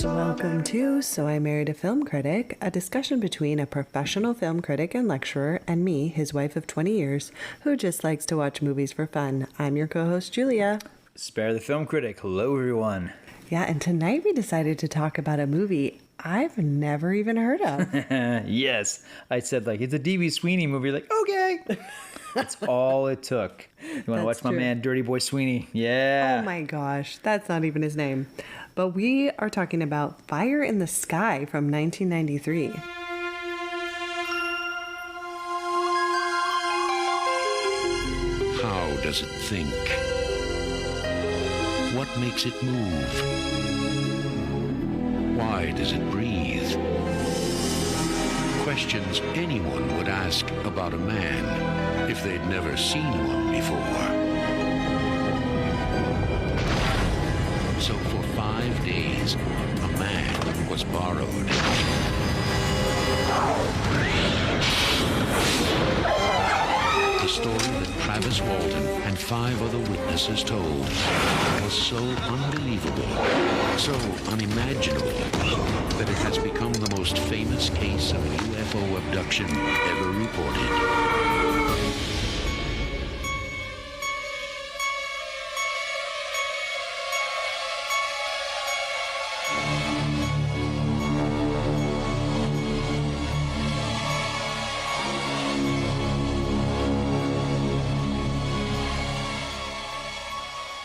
Welcome to So I Married a Film Critic, a discussion between a professional film critic and lecturer and me, his wife of 20 years, who just likes to watch movies for fun. I'm your co-host, Julia. Spare the Film Critic. Hello, everyone. Yeah, and tonight we decided to talk about a movie I've never even heard of. Yes. I said, it's a D.B. Sweeney movie. You're like, okay. That's all it took. You want to watch my man, Dirty Boy Sweeney? Yeah. Oh my gosh, that's not even his name. But we are talking about Fire in the Sky from 1993. How does it think? What makes it move? Why does it breathe? Questions anyone would ask about a man if they'd never seen one before. So for 5 days, a man was borrowed. The story that Travis Walton and 5 other witnesses told was so unbelievable, so unimaginable, that it has become the most famous case of UFO abduction ever reported.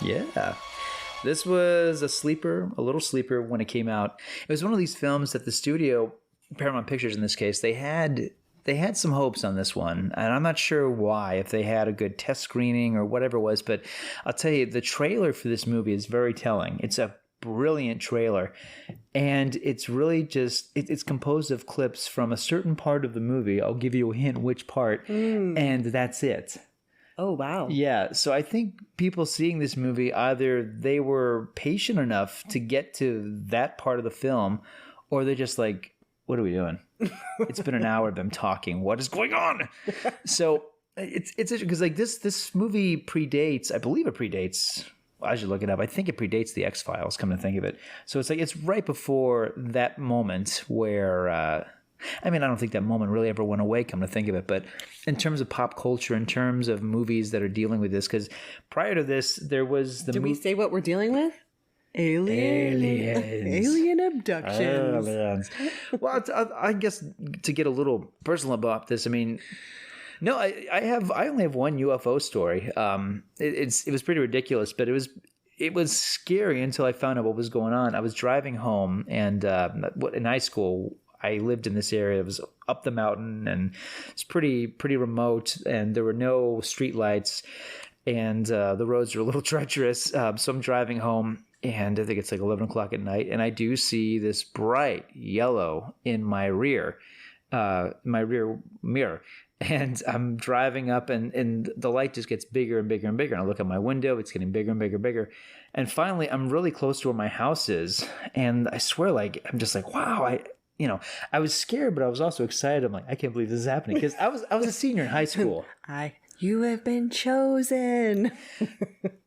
Yeah. This was a little sleeper when it came out. It was one of these films that the studio, Paramount Pictures in this case, they had some hopes on this one. And I'm not sure why, if they had a good test screening or whatever it was. But I'll tell you, the trailer for this movie is very telling. It's a brilliant trailer. And it's really just, it's composed of clips from a certain part of the movie. I'll give you a hint which part. And that's it. Oh, wow. Yeah, so I think people seeing this movie, either they were patient enough to get to that part of the film, or they're just like, what are we doing? It's been an hour of them talking. What is going on? So it's because this movie predates, I believe it predates, I should look it up. I think it predates the X-Files, come to think of it. So it's right before that moment where... I don't think that moment really ever went away, come to think of it. But in terms of pop culture, in terms of movies that are dealing with this, because prior to this, there was the... Did we say what we're dealing with? Aliens. Alien abductions. Aliens. Well, I guess to get a little personal about this, no, I only have one UFO story. It was pretty ridiculous, but it was scary until I found out what was going on. I was driving home, and in high school, I lived in this area. It was up the mountain, and it's pretty remote, and there were no street lights, and the roads were a little treacherous. So I'm driving home, and I think it's 11 o'clock at night, and I do see this bright yellow in my rear mirror. And I'm driving up, and the light just gets bigger and bigger and bigger. And I look at my window, it's getting bigger and bigger and bigger. And finally, I'm really close to where my house is, and I swear, I'm just wow, I was scared, but I was also excited. I'm like, I can't believe this is happening, because I was a senior in high school. You have been chosen.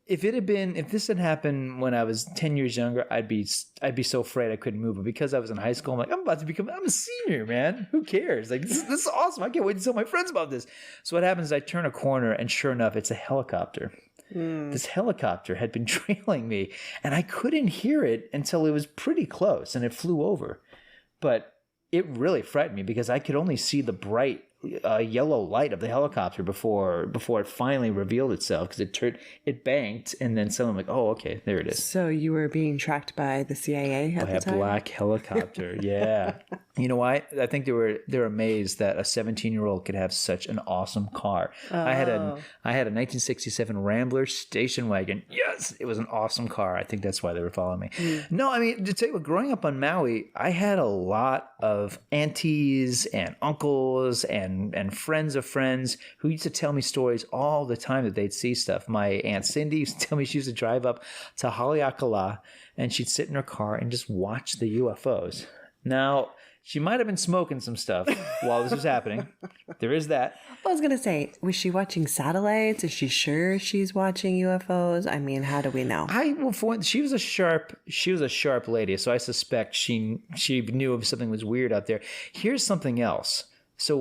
If this had happened when I was 10 years younger, I'd be so afraid I couldn't move. But because I was in high school, I'm like, I'm a senior, man. Who cares? This is awesome. I can't wait to tell my friends about this. So what happens is I turn a corner, and sure enough, it's a helicopter. This helicopter had been trailing me, and I couldn't hear it until it was pretty close, and it flew over. But it really frightened me, because I could only see the bright yellow light of the helicopter before it finally revealed itself, because it banked, and then suddenly I'm like, oh, okay, there it is. So you were being tracked by the CIA at the time? By a black helicopter, yeah. You know why? I think they're amazed that a 17-year-old could have such an awesome car. Oh. I had a 1967 Rambler station wagon. Yes, it was an awesome car. I think that's why they were following me. No, to tell you what, growing up on Maui, I had a lot of aunties and uncles and friends of friends who used to tell me stories all the time that they'd see stuff. My Aunt Cindy used to tell me she used to drive up to Haleakala, and she'd sit in her car and just watch the UFOs. Now, She might have been smoking some stuff while this was happening. There is that. I was gonna say, was she watching satellites? Is she sure she's watching UFOs? I mean, how do we know? She was a sharp lady, so I suspect she knew if something was weird out there. Here's something else. So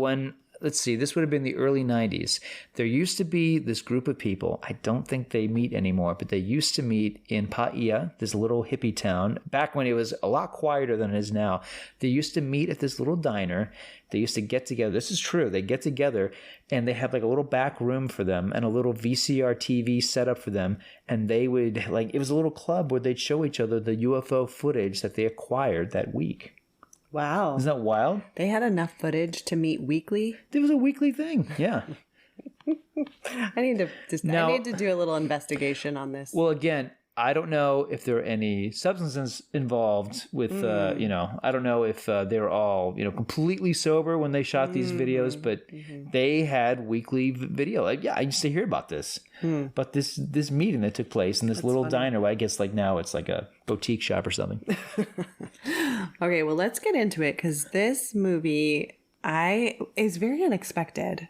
let's see, this would have been the early 90s. There used to be this group of people. I don't think they meet anymore, but they used to meet in Paia, this little hippie town, back when it was a lot quieter than it is now. They used to meet at this little diner. They used to get together. This is true. They get together and they have like a little back room for them and a little VCR TV set up for them. And they would it was a little club where they'd show each other the UFO footage that they acquired that week. Wow. Isn't that wild? They had enough footage to meet weekly? It was a weekly thing. Yeah. I need to do a little investigation on this. Well, again, I don't know if there are any substances involved with, I don't know if they were all, completely sober when they shot these videos, but they had weekly video. I used to hear about this. But this meeting that took place in this little diner, well, I guess now it's like a boutique shop or something. Okay, well, let's get into it because this movie is very unexpected.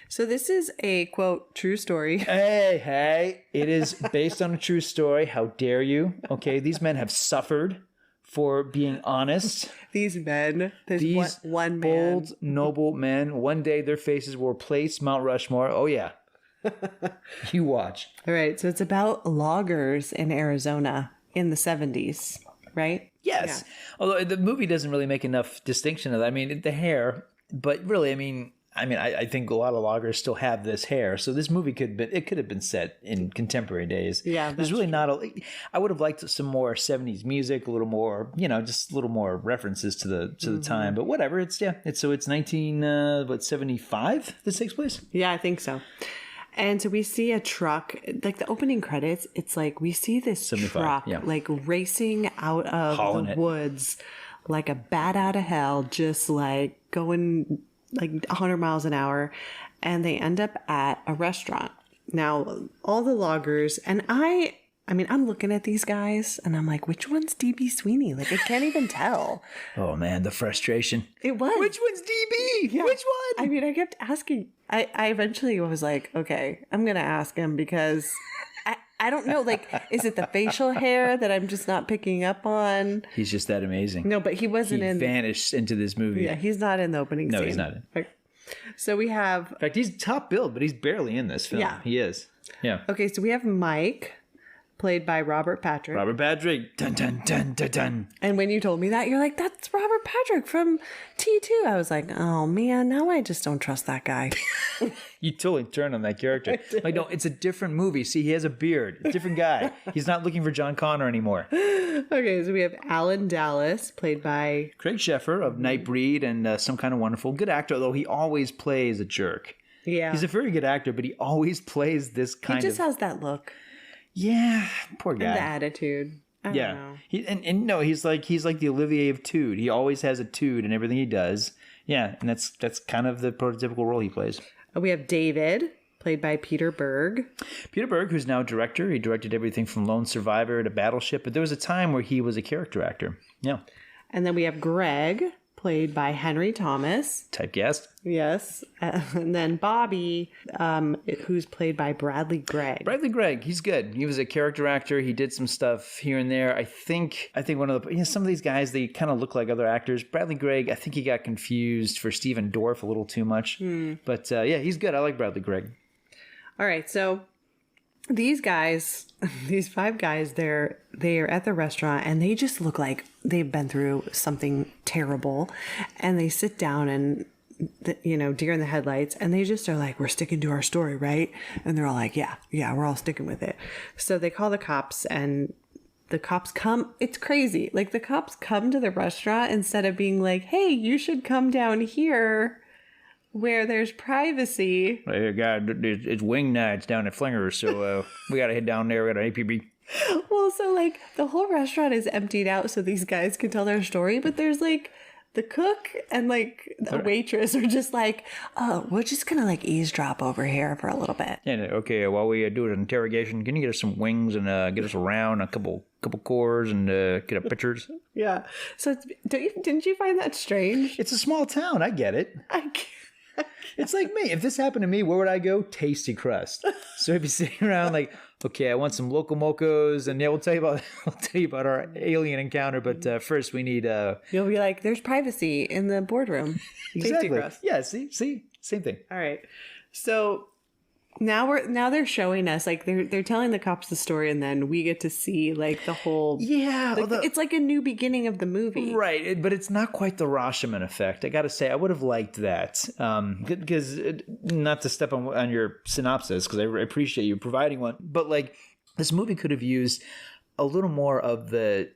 So this is a, quote, true story. Hey, it is based on a true story. How dare you? Okay, these men have suffered for being honest. These men, these one man. Bold, noble men. One day their faces will replace Mount Rushmore. Oh, yeah. You watch. All right, so it's about loggers in Arizona in the 70s, right? Yes. Yeah. Although the movie doesn't really make enough distinction of that. I mean, the hair, but really, I think a lot of loggers still have this hair. So this movie could have been set in contemporary days. Yeah. There's really I would have liked some more 70s music, a little more, just a little more references to the time. But whatever. It's 1975 this takes place? Yeah, I think so. And so we see a truck, like the opening credits, it's like we see this truck like racing out of the woods like a bat out of hell, just like going like 100 miles an hour. And they end up at a restaurant. Now, all the loggers, and I'm looking at these guys and I'm like, which one's DB Sweeney? Like, I can't even tell. Oh, man, the frustration. It was. Which one's DB? Yeah. Which one? I kept asking. I eventually was like, okay, I'm going to ask him because I don't know. Like, is it the facial hair that I'm just not picking up on? He's just that amazing. No, but he wasn't He vanished into this movie. Yeah, he's not in the opening scene. No, he's not in. Okay. So we have... In fact, he's top billed, but he's barely in this film. Yeah. He is. Yeah. Okay, so we have Mike, played by Robert Patrick. Robert Patrick. Dun, dun, dun, dun, dun. And when you told me that, you're like, that's Robert Patrick from T2. I was like, oh, man, now I just don't trust that guy. You totally turned on that character. Like, no, it's a different movie. See, he has a beard. A different guy. He's not looking for John Connor anymore. Okay, so we have Alan Dallas, played by... Craig Sheffer of Nightbreed and Some Kind of Wonderful. Good actor, though he always plays a jerk. Yeah. He's a very good actor, but he always plays this kind of... He just has that look. Yeah, poor guy. And the attitude. I don't know. He's like the Olivier of Tude. He always has a Tude in everything he does. Yeah, and that's kind of the prototypical role he plays. We have David, played by Peter Berg. Peter Berg, who's now director. He directed everything from Lone Survivor to Battleship, but there was a time where he was a character actor. Yeah. And then we have Greg, played by Henry Thomas. Typecast. Yes. And then Bobby, who's played by Bradley Gregg. Bradley Gregg, he's good. He was a character actor. He did some stuff here and there. I think one of the, some of these guys, they kind of look like other actors. Bradley Gregg, I think he got confused for Stephen Dorff a little too much. But he's good. I like Bradley Gregg. All right. So these guys, these five guys, they are at the restaurant and they just look like they've been through something terrible. And they sit down and, deer in the headlights, and they just are like, we're sticking to our story, right? And they're all like, yeah, we're all sticking with it. So they call the cops and the cops come. It's crazy. Like, the cops come to the restaurant instead of being like, hey, you should come down here where there's privacy. Hey, guy, it's wing nights down at Flingers, so we got to head down there. We got an APB. Well, so, like, the whole restaurant is emptied out so these guys can tell their story, but there's, like, the cook and, like, the waitress are just like, oh, we're just going to, like, eavesdrop over here for a little bit. Yeah, okay, while we do an interrogation, can you get us some wings and get us around, a couple cores and get our pictures? Yeah. So didn't you find that strange? It's a small town. I get it. I can't. It's like me. If this happened to me, where would I go? Tasty Crust. So if you're sitting around like, okay, I want some local mocos, and yeah, we'll tell you about our alien encounter. But first, we need. You'll be like, "There's privacy in the boardroom." Exactly. Tasty Crust. Yeah. See, same thing. All right. So now they're showing us like they're telling the cops the story, and then we get to see like the whole it's like a new beginning of the movie, right? But it's not quite the Rashomon effect. I got to say, I would have liked that because not to step on your synopsis, because I appreciate you providing one, but like this movie could have used a little more of the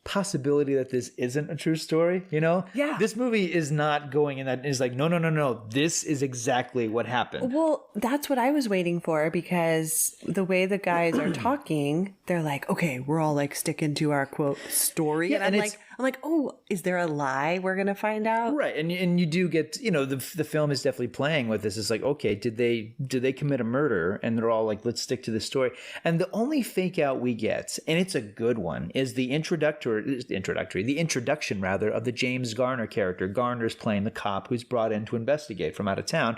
possibility that this isn't a true story, you know? Yeah. This movie is not going in that is like, no. This is exactly what happened. Well, that's what I was waiting for, because the way the guys are talking, they're like, okay, we're all like sticking to our quote story. Yeah, and I'm like, oh, is there a lie we're going to find out? Right. And you do get, you know, the film is definitely playing with this. It's like, okay, did they commit a murder? And they're all like, let's stick to the story. And the only fake out we get, and it's a good one, is the introduction rather of the James Garner character. Garner's playing the cop who's brought in to investigate from out of town.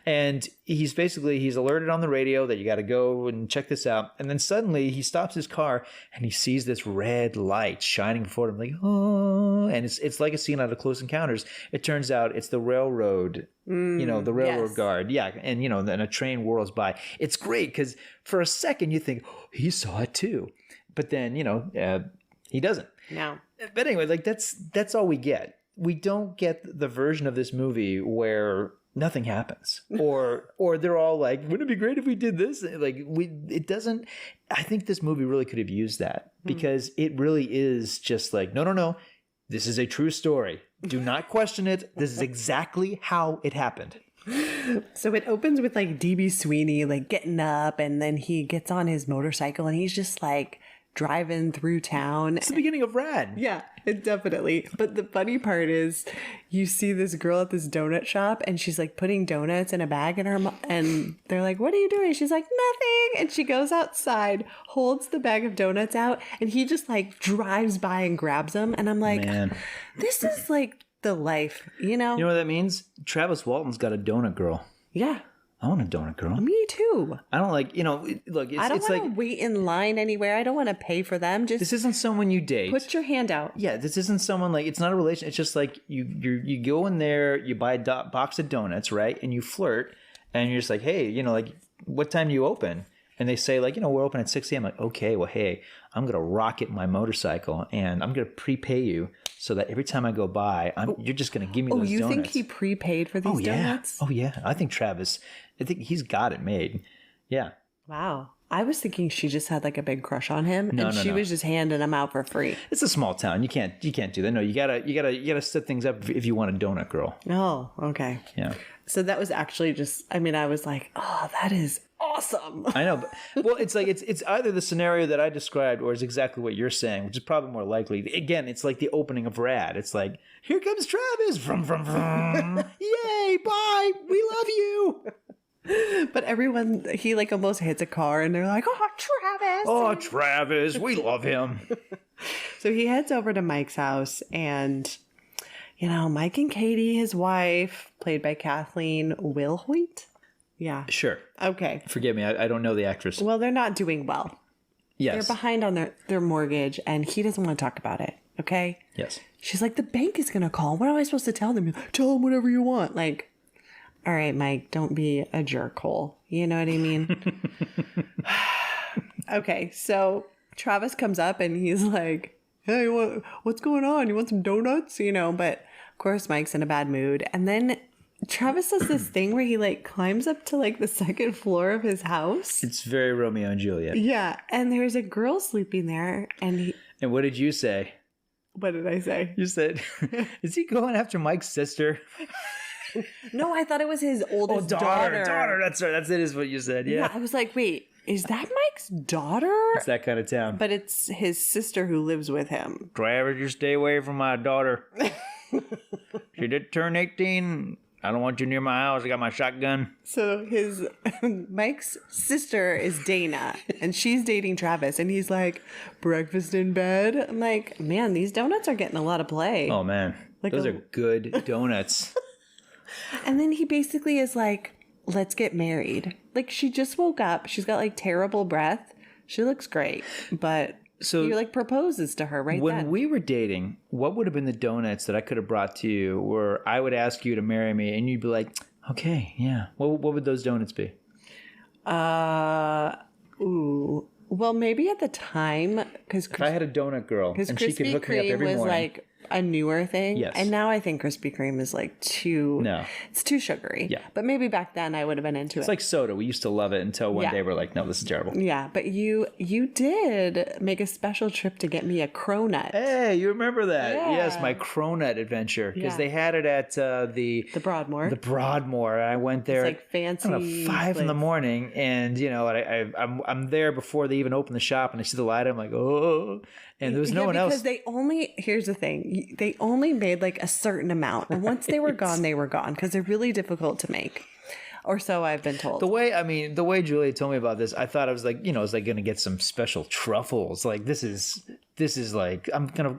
And he's alerted on the radio that you got to go and check this out. And then suddenly he stops his car and he sees this red light shining before him, like, oh, and it's like a scene out of Close Encounters. It turns out it's the railroad, the railroad guard. Yeah. And, then a train whirls by. It's great because for a second you think, oh, he saw it too. But then, he doesn't. No. But anyway, like that's all we get. We don't get the version of this movie where nothing happens, or they're all like, wouldn't it be great if we did this? Like it doesn't. I think this movie really could have used that, because it really is just like, no. This is a true story. Do not question it. This is exactly how it happened. So it opens with like DB Sweeney like getting up, and then he gets on his motorcycle and he's just like driving through town. It's the beginning of Rad. Yeah, it definitely. But the funny part is you see this girl at this donut shop and she's like putting donuts in a bag in her and they're like, what are you doing? She's like, nothing. And she goes outside, holds the bag of donuts out, and he just like drives by and grabs them. And I'm like, man, this is like the life, You know what that means? Travis Walton's got a donut girl. Yeah. I want a donut girl. Me too. I don't like, look, I don't want to wait in line anywhere. I don't want to pay for them. Just this isn't someone you date. Put your hand out. Yeah, this isn't someone like, it's not a relation. It's just like you go in there, you buy a box of donuts, right? And you flirt, and you're just like, hey, like, what time do you open? And they say like, we're open at 6 a.m. Like, okay, well, hey, I'm going to rocket my motorcycle and I'm going to prepay you so that every time I go by, you're just going to give me those donuts. Oh, you think he prepaid for these donuts? Oh, yeah. I think he's got it made. Yeah. Wow. I was thinking she just had like a big crush on him, and she was just handing them out for free. It's a small town. You can't do that. No, you gotta set things up if you want a donut girl. Oh, okay. Yeah. So that was actually I was like, oh, that is awesome. I know. But, well, it's like, it's either the scenario that I described or it's exactly what you're saying, which is probably more likely. Again, it's like the opening of Rad. It's like, here comes Travis. Vroom, vroom, vroom. Yay, bye. We love you. But everyone, he like almost hits a car and they're like, oh, Travis. Oh, Travis. We love him. So he heads over to Mike's house, and, Mike and Katie, his wife, played by Kathleen Wilhoit. Yeah. Sure. Okay. Forgive me. I don't know the actress. Well, they're not doing well. Yes. They're behind on their mortgage, and he doesn't want to talk about it. Okay. Yes. She's like, the bank is going to call. What am I supposed to tell them? Tell them whatever you want. Like, all right, Mike, don't be a jerkhole. You know what I mean? Okay. So Travis comes up and he's like, hey, what's going on? You want some donuts? But of course, Mike's in a bad mood. And then Travis does this thing where he like climbs up to like the second floor of his house. It's very Romeo and Juliet. Yeah. And there's a girl sleeping there. And what did you say? What did I say? You said, is he going after Mike's sister? No, I thought it was his oldest daughter. Daughter, that's right. That is what you said. Yeah. I was like, wait, is that Mike's daughter? It's that kind of town. But it's his sister who lives with him. Travis, you stay away from my daughter. She did turn 18. I don't want you near my house. I got my shotgun. So his Mike's sister is Dana, and she's dating Travis, and he's like, breakfast in bed. I'm like, man, these donuts are getting a lot of play. Oh man, Like those are good donuts. And then he basically is like, let's get married. Like, she just woke up. She's got like terrible breath. She looks great, but So he like proposes to her right when then. we were dating, what would have been the donuts that I could have brought to you where I would ask you to marry me and you'd be like, okay, yeah. What would those donuts be? Ooh. Well, maybe at the time, because If I had a donut girl and she could Krispy hook me up Kreme every was morning. like a newer thing. Yes. And now I think Krispy Kreme is like it's too sugary. Yeah. But maybe back then I would have been into It's it. like soda. We used to love it until one Yeah. day we're like, no, this is terrible. Yeah, but you did make a special trip to get me a cronut. Hey, you remember that? Yeah. Yes, my cronut adventure. Because Yeah. they had it at The Broadmoor. the Broadmoor. I went there It's like fancy. I don't know, 5 in the place. morning, and you know, I'm there before they even open the shop, and I see the light. I'm like, oh, and there was no one because else. here's the thing, they only made like a certain amount, and once they were gone, they were gone because they're really difficult to make, or so I've been told. The way Julia told me about this, I thought I was like, I was like gonna get some special truffles. Like this is like I'm gonna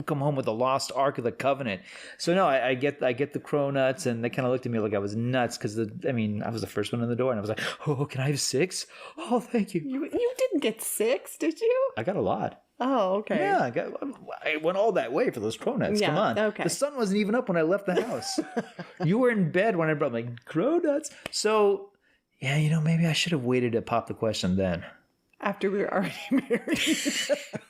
come home with the lost Ark of the Covenant. So no, I get the cronuts, and they kind of looked at me like I was nuts because I was the first one in the door, and I was like, oh, can I have 6? Oh, thank you. You didn't get 6, did you? I got a lot. Oh, okay. Yeah, I went all that way for those cronuts. Yeah, Come on. okay. The sun wasn't even up when I left the house. You were in bed when I brought my cronuts. So, yeah, maybe I should have waited to pop the question then. After we were already married.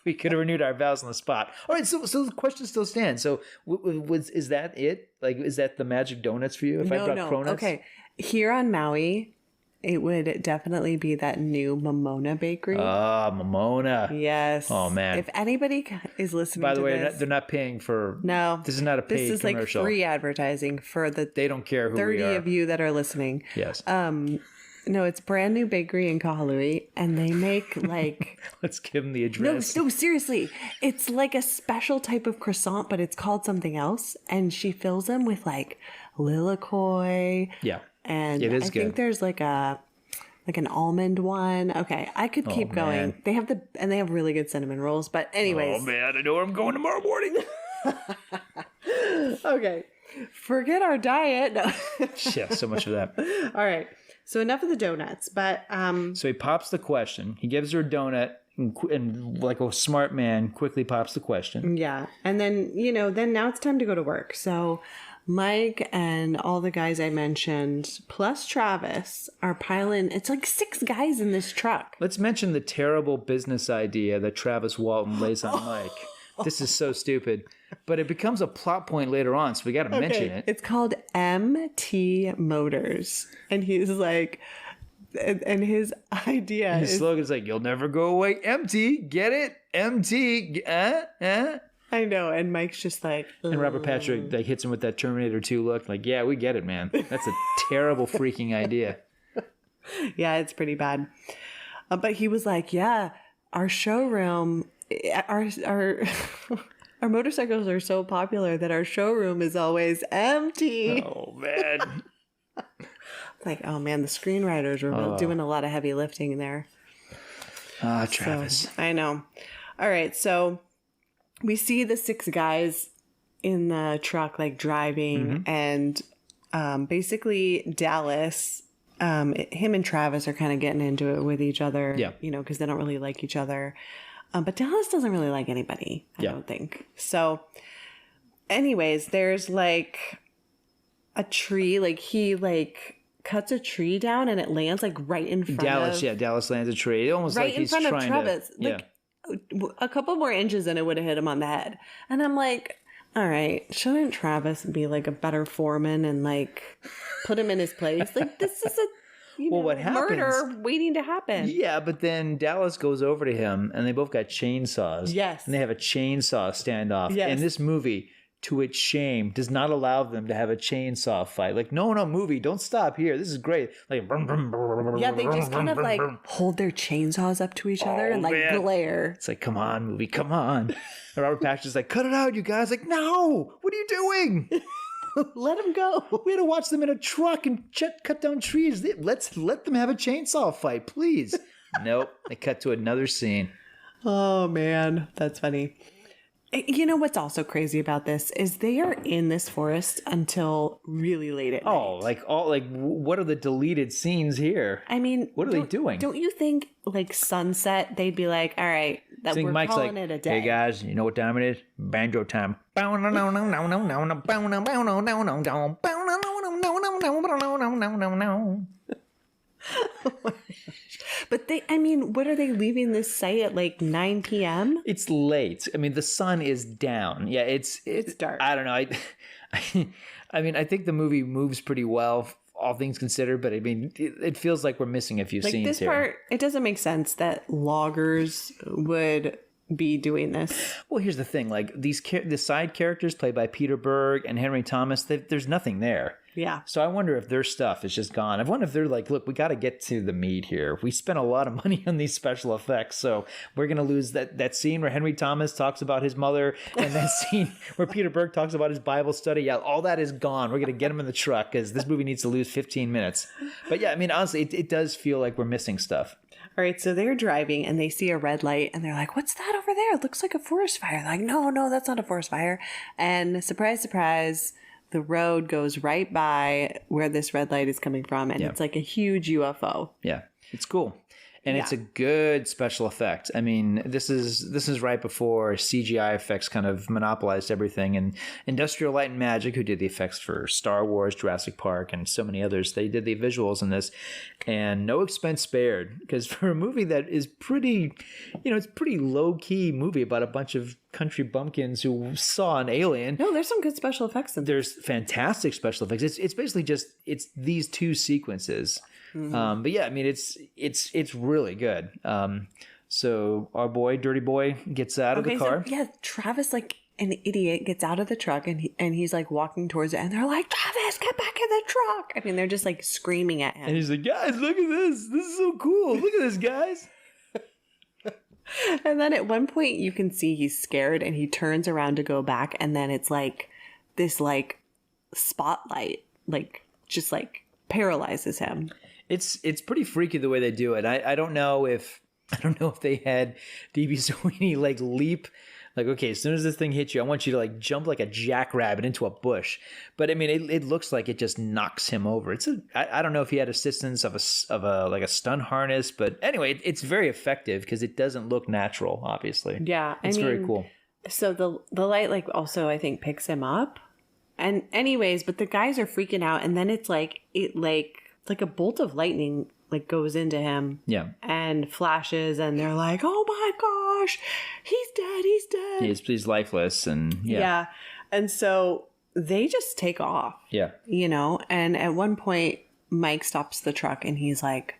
We could have renewed our vows on the spot. All right, so the question still stands. So, is that it? Like, is that the magic donuts for you? If I brought cronuts? Okay. Here on Maui, it would definitely be that new Momona bakery. Ah, Momona. Yes. Oh, man. If anybody is listening By the to way, this, they're not paying for. no, This is not a paid this is commercial. like free advertising for the They don't care who 30 we are. of you that are listening. Yes. No, it's brand new bakery in Kahalui, and they make like Let's give them the no, address. seriously, it's like a special type of croissant, but it's called something else, and she fills them with like lilikoi. Yeah. And It is I think good. there's like an almond one. Okay, I could keep going. man. They have really good cinnamon rolls. But anyways, Oh man, I know where I'm going tomorrow morning. okay, forget our diet. No. Yeah, so much of that. All right, so enough of the donuts. But So he pops the question. He gives her a donut, and like a smart man, quickly pops the question. yeah, and then then now it's time to go to work. So Mike and all the guys I mentioned, plus Travis, are piling. It's like 6 guys in this truck. Let's mention the terrible business idea that Travis Walton lays on Mike. This is so stupid, but it becomes a plot point later on, so we got to mention it. It's called MT Motors. And he's like, and his idea His is, slogan's like, "You'll never go away empty." Get it? Empty. I know. And Mike's just like, And Robert Patrick like hits him with that Terminator 2 look. Like, yeah, we get it, man. That's a terrible freaking idea. yeah, it's pretty bad. But he was like, yeah, our showroom, our our motorcycles are so popular that our showroom is always empty. Oh man. Like, oh man, the screenwriters were doing a lot of heavy lifting there. Ah, Travis. So, I know. All right, so we see the 6 guys in the truck, like driving, and basically Dallas, him and Travis are kind of getting into it with each other, Yeah. because they don't really like each other. But Dallas doesn't really like anybody, I don't think. So, anyways, there's like a tree, like he like cuts a tree down and it lands like right in front Dallas, of Dallas lands a tree. Almost right like in he's front of trying Travis. to. Like a couple more inches and it would have hit him on the head. And I'm like, all right, shouldn't Travis be like a better foreman and like put him in his place? Like this is a what murder waiting to happen. Yeah, but then Dallas goes over to him and they both got chainsaws. Yes. And they have a chainsaw standoff. Yes. And this movie, to its shame, does not allow them to have a chainsaw fight. Like, no, movie, don't stop here. This is great. Like, Yeah, they just kind of like hold their chainsaws up to each other and like man. glare. It's like, come on, movie, come on. And Robert Patrick's like, cut it out, you guys. Like, no, what are you doing? Let him go. We had to watch them in a truck and cut down trees. Let's let them have a chainsaw fight, please. Nope. They cut to another scene. Oh, man. That's funny. You know what's also crazy about this is they are in this forest until really late at night. What are the deleted scenes here? I mean, what are they doing? Don't you think like sunset? They'd be like, all right, we're Mike's calling like, it a day. Hey guys, you know what time it is? Banjo time. But what are they leaving this site at like 9 p.m.? It's late. I mean, the sun is down. Yeah, it's dark. I don't know. I think the movie moves pretty well, all things considered. But I mean, it feels like we're missing a few Like scenes this here. part, it doesn't make sense that loggers would be doing this. Well, here's the thing: like the side characters played by Peter Berg and Henry Thomas, there's nothing there. Yeah. So I wonder if their stuff is just gone. I wonder if they're like, look, we got to get to the meat here. We spent a lot of money on these special effects, so we're going to lose that scene where Henry Thomas talks about his mother and that scene where Peter Berg talks about his Bible study. Yeah, all that is gone. We're going to get him in the truck because this movie needs to lose 15 minutes. But yeah, I mean, honestly, it does feel like we're missing stuff. All right, so they're driving and they see a red light and they're like, what's that over there? It looks like a forest fire. They're like, no, that's not a forest fire. And surprise, surprise, the road goes right by where this red light is coming from. And it's like a huge UFO. Yeah, it's cool. And it's a good special effect. I mean, this is right before CGI effects kind of monopolized everything. And Industrial Light and Magic, who did the effects for Star Wars, Jurassic Park, and so many others, they did the visuals in this. And no expense spared. Because for a movie that is pretty, it's a pretty low-key movie about a bunch of country bumpkins who saw an alien. No, there's some good special effects in there. There's fantastic special effects. It's basically just, it's these two sequences. But yeah, I mean, it's really good. So our boy, Dirty Boy, gets out of the car. So, yeah, Travis, like an idiot, gets out of the truck and he's like walking towards it. And they're like, Travis, get back in the truck. I mean, they're just like screaming at him. And he's like, guys, look at this. This is so cool. Look at this, guys. And then at one point you can see he's scared and he turns around to go back. And then it's like this like spotlight, like just like paralyzes him. It's pretty freaky the way they do it. I don't know if they had DB Sweeney like leap, like, okay, as soon as this thing hits you, I want you to like jump like a jackrabbit into a bush. But I mean, it looks like it just knocks him over. I don't know if he had assistance of a like a stun harness, but anyway, it's very effective because it doesn't look natural. Obviously, yeah, it's very cool. So the light like also I think picks him up, and anyways, but the guys are freaking out, and then it's like like a bolt of lightning like goes into him and flashes and they're like, oh my gosh, he's dead. He's lifeless and and so they just take off, and at one point Mike stops the truck and he's like,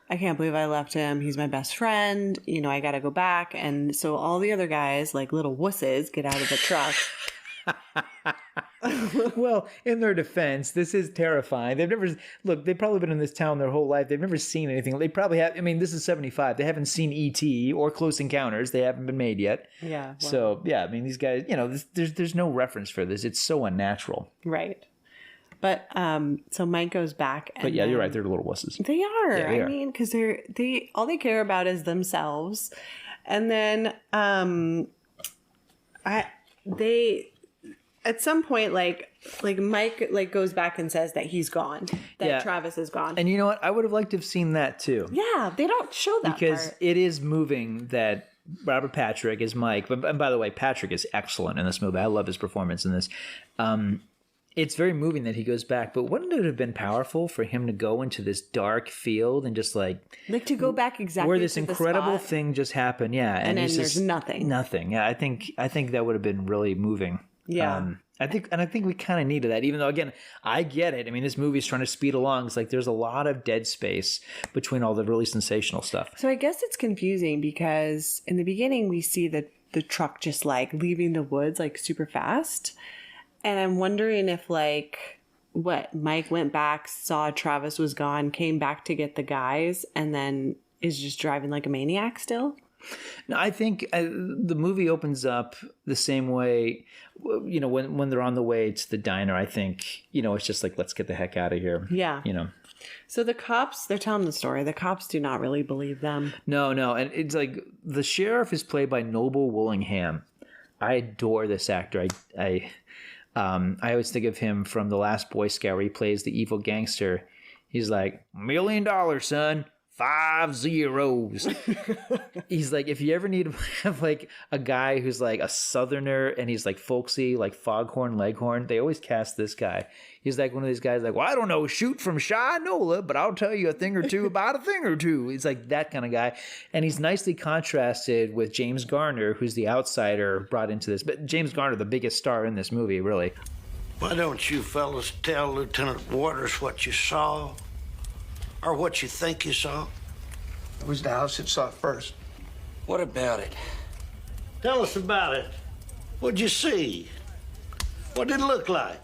I can't believe I left him, he's my best friend, I gotta go back. And so all the other guys, like little wusses, get out of the truck. Well, in their defense, this is terrifying. They've probably been in this town their whole life. They've never seen anything. They probably have. I mean, this is 75. They haven't seen E.T. or Close Encounters. They haven't been made yet. Yeah. Wow. So yeah, I mean, these guys. There's no reference for this. It's so unnatural. Right. But so Mike goes back. But yeah, you're right. They're little wusses. They are. Yeah, they are. I mean, because they all they care about is themselves, and then they. At some point, like Mike like goes back and says that he's gone, that Travis is gone. And you know what? I would have liked to have seen that too. Yeah, they don't show that because part. It is moving that Robert Patrick is Mike. And by the way, Patrick is excellent in this movie. I love his performance in this. It's very moving that he goes back. But wouldn't it have been powerful for him to go into this dark field and just like to go back exactly where this to incredible the spot, thing just happened? Yeah, and then there's nothing. Nothing. Yeah, I think that would have been really moving. Yeah. I think we kind of needed that, even though, again, I get it. I mean, this movie's trying to speed along. It's like there's a lot of dead space between all the really sensational stuff. So I guess it's confusing because in the beginning we see the truck just like leaving the woods like super fast. And I'm wondering if like Mike went back, saw Travis was gone, came back to get the guys, and then is just driving like a maniac still. No, I think the movie opens up the same way, you know, when they're on the way to the diner. I think, you know, it's just like, let's get the heck out of here. Yeah. You know. So the cops, they're telling the story. The cops do not really believe them. No. And it's like the sheriff is played by Noble Willingham. I adore this actor. I always think of him from The Last Boy Scout, where he plays the evil gangster. He's like, $1 million, son. 5 zeros. He's like, if you ever need to have like a guy who's like a southerner and he's like folksy, like Foghorn Leghorn, they always cast this guy. He's like one of these guys like, well, I don't know, shoot from Shinola, but I'll tell you a thing or two about a thing or two. He's like that kind of guy. And he's nicely contrasted with James Garner, who's the outsider brought into this. But James Garner, the biggest star in this movie, really. Why don't you fellas tell Lieutenant Waters what you saw? Or what you think you saw? It was the house that saw it first. What about it? Tell us about it. What'd you see? What did it look like?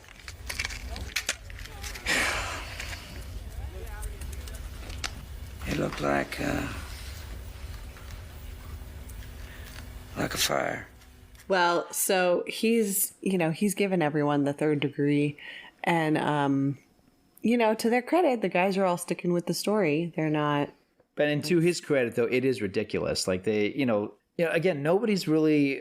It looked like a fire. Well, so he's given everyone the 3rd degree, and you know, to their credit, the guys are all sticking with the story. They're not. But and to his credit, though, it is ridiculous. Like they, you know, again, nobody's really.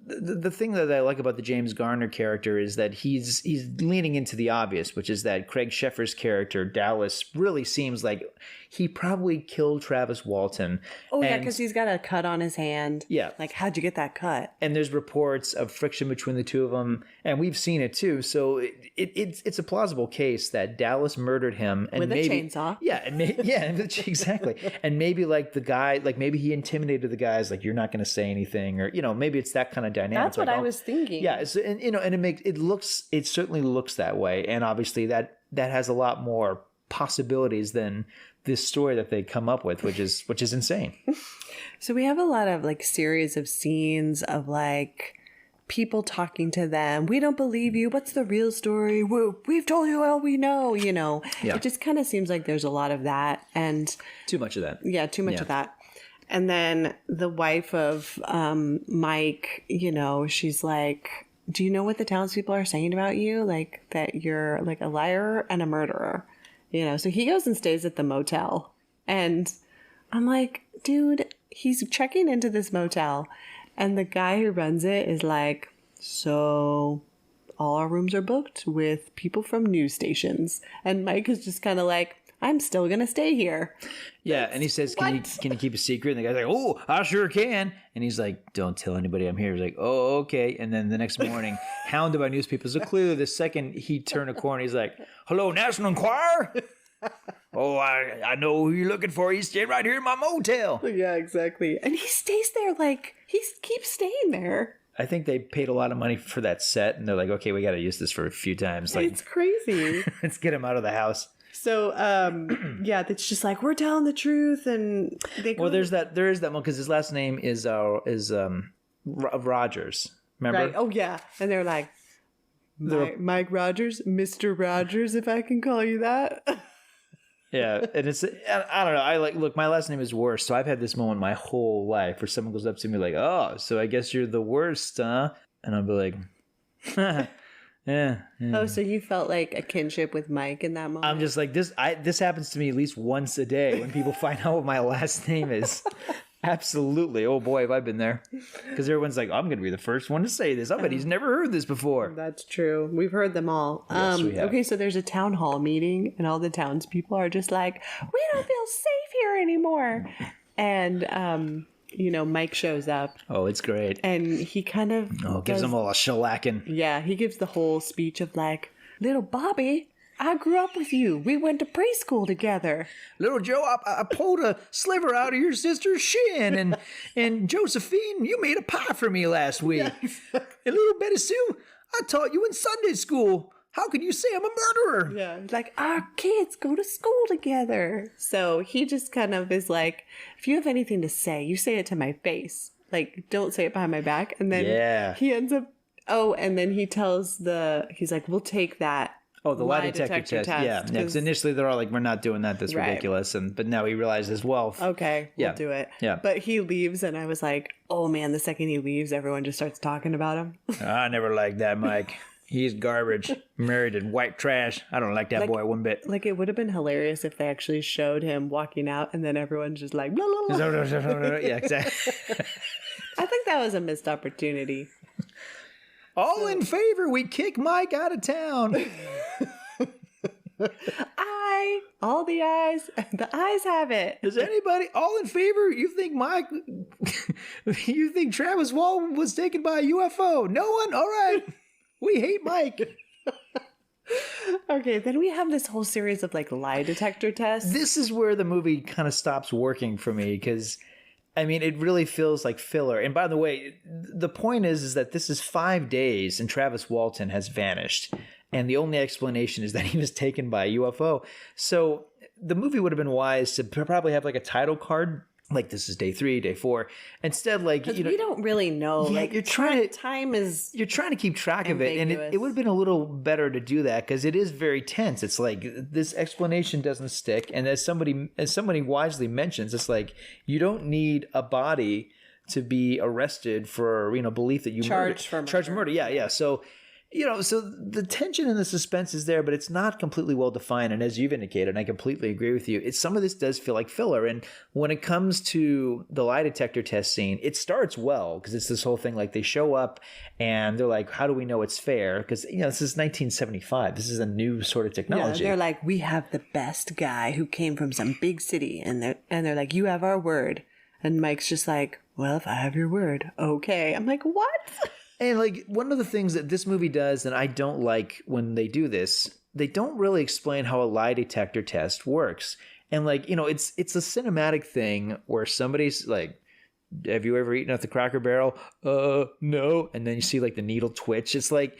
The thing that I like about the James Garner character is that he's leaning into the obvious, which is that Craig Sheffer's character, Dallas, really seems like he probably killed Travis Walton. Oh, yeah, because he's got a cut on his hand. Yeah. Like, how'd you get that cut? And there's reports of friction between the two of them, and we've seen it too. So it's a plausible case that Dallas murdered him. And with maybe, a chainsaw. Yeah, exactly. And maybe like the guy, like maybe he intimidated the guys, like, you're not going to say anything, or, you know, maybe it's that kind of dynamic. That's what I was thinking. Yeah, so, and you know, and it certainly looks that way, and obviously that has a lot more possibilities than this story that they come up with, which is insane. So we have a lot of like series of scenes of like people talking to them. We don't believe you. What's the real story? We've told you all we know. You know, It just kind of seems like there's a lot of that, and too much of that. Yeah, too much of that. And then the wife of Mike, you know, she's like, do you know what the townspeople are saying about you? Like that you're like a liar and a murderer, you know? So he goes and stays at the motel. And I'm like, dude, he's checking into this motel. And the guy who runs it is like, so all our rooms are booked with people from news stations. And Mike is just kind of like, I'm still going to stay here. Yeah, and he says, can you keep a secret? And the guy's like, oh, I sure can. And he's like, don't tell anybody I'm here. He's like, oh, okay. And then the next morning, hounded by newspapers. So clearly the second he turned a corner, he's like, hello, National Enquirer? Oh, I know who you're looking for. He's staying right here in my motel. Yeah, exactly. And he stays there like, he keeps staying there. I think they paid a lot of money for that set. And they're like, okay, we got to use this for a few times. Like, it's crazy. Let's get him out of the house. So, yeah, it's just like, we're telling the truth, and they go. Well, there is that one because his last name is Rogers. Remember? Right. Oh, yeah. And they're like, Mike Rogers, Mr. Rogers, if I can call you that. Yeah, and it's, I don't know. Look, my last name is Worst, so I've had this moment my whole life where someone goes up to me like, oh, so I guess you're the worst, huh? And I'll be like, yeah. Oh, so you felt like a kinship with Mike in that moment? I'm just like, this happens to me at least once a day when people find out what my last name is. Absolutely. Oh boy, have I been there. Because everyone's like, I'm going to be the first one to say this. I bet he's never heard this before. That's true. We've heard them all. Yes, we have. Okay, so there's a town hall meeting, and all the townspeople are just like, we don't feel safe here anymore. And, you know, Mike shows up. Oh, it's great. And he kind of gives them all a shellacking. Yeah, he gives the whole speech of like, little Bobby, I grew up with you. We went to preschool together. Little Joe, I pulled a sliver out of your sister's shin. And Josephine, you made a pie for me last week. Yeah, exactly. And little Betty Sue, I taught you in Sunday school. How can you say I'm a murderer? Yeah. Like, our kids go to school together. So he just kind of is like, if you have anything to say, you say it to my face. Like, don't say it behind my back. And then he ends up, and then he tells he's like, we'll take that. Oh, the lie detector test. Yeah. Because initially they're all like, we're not doing that. That's ridiculous. But now he realizes, well, okay, we'll do it. Yeah. But he leaves, and I was like, oh man, the second he leaves, everyone just starts talking about him. I never liked that, Mike. He's garbage. Married in white trash. I don't like that boy one bit. Like, it would have been hilarious if they actually showed him walking out, and then everyone's just like, blah, blah, blah. Yeah, exactly. I think that was a missed opportunity. All in favor, we kick Mike out of town. All the eyes have it. Is anybody all in favor? You think Travis Walton was taken by a UFO? No one? All right. We hate Mike. Okay, then we have this whole series of like lie detector tests. This is where the movie kind of stops working for me because, I mean, it really feels like filler. And by the way, the point is that this is 5 days and Travis Walton has vanished. And the only explanation is that he was taken by a UFO. So the movie would have been wise to probably have like a title card, like this is day 3, day 4. Instead, like, you know, we don't really know. Yeah, like you're trying to time is. You're trying to keep track of it, and it would have been a little better to do that because it is very tense. It's like this explanation doesn't stick, and as somebody wisely mentions, it's like you don't need a body to be arrested for belief that you charged murder. Yeah. So. So the tension and the suspense is there, but it's not completely well defined. And as you've indicated, and I completely agree with you, some of this does feel like filler. And when it comes to the lie detector test scene, it starts well because it's this whole thing like they show up and they're like, how do we know it's fair? Because, this is 1975. This is a new sort of technology. Yeah, they're like, we have the best guy who came from some big city. And they're like, you have our word. And Mike's just like, well, if I have your word, okay. I'm like, what? And like one of the things that this movie does, and I don't like when they do this, they don't really explain how a lie detector test works. And like, it's a cinematic thing where somebody's like, have you ever eaten at the Cracker Barrel? No. And then you see like the needle twitch. It's like,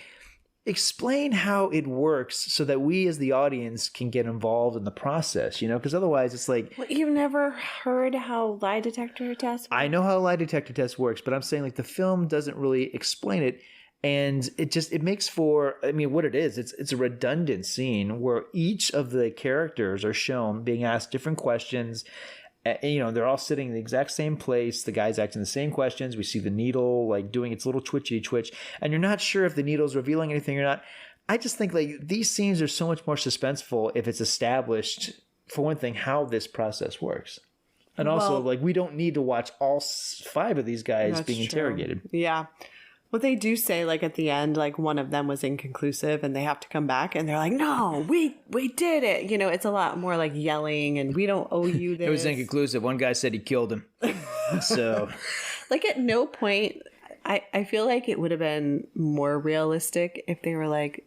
explain how it works so that we as the audience can get involved in the process, because otherwise it's like... Well, you've never heard how lie detector tests work? I know how a lie detector test works, but I'm saying like the film doesn't really explain it. And it makes for, what it is, it's a redundant scene where each of the characters are shown being asked different questions. They're all sitting in the exact same place. The guy's asking the same questions. We see the needle like doing its little twitchy twitch, and you're not sure if the needle's revealing anything or not. I just think like these scenes are so much more suspenseful if it's established, for one thing, how this process works. And also, like, we don't need to watch all 5 of these guys being interrogated. Yeah. Well, they do say, like, at the end, like, one of them was inconclusive and they have to come back and they're like, no, we did it. It's a lot more like yelling and we don't owe you this. It was inconclusive. One guy said he killed him. So. Like, at no point, I feel like it would have been more realistic if they were like,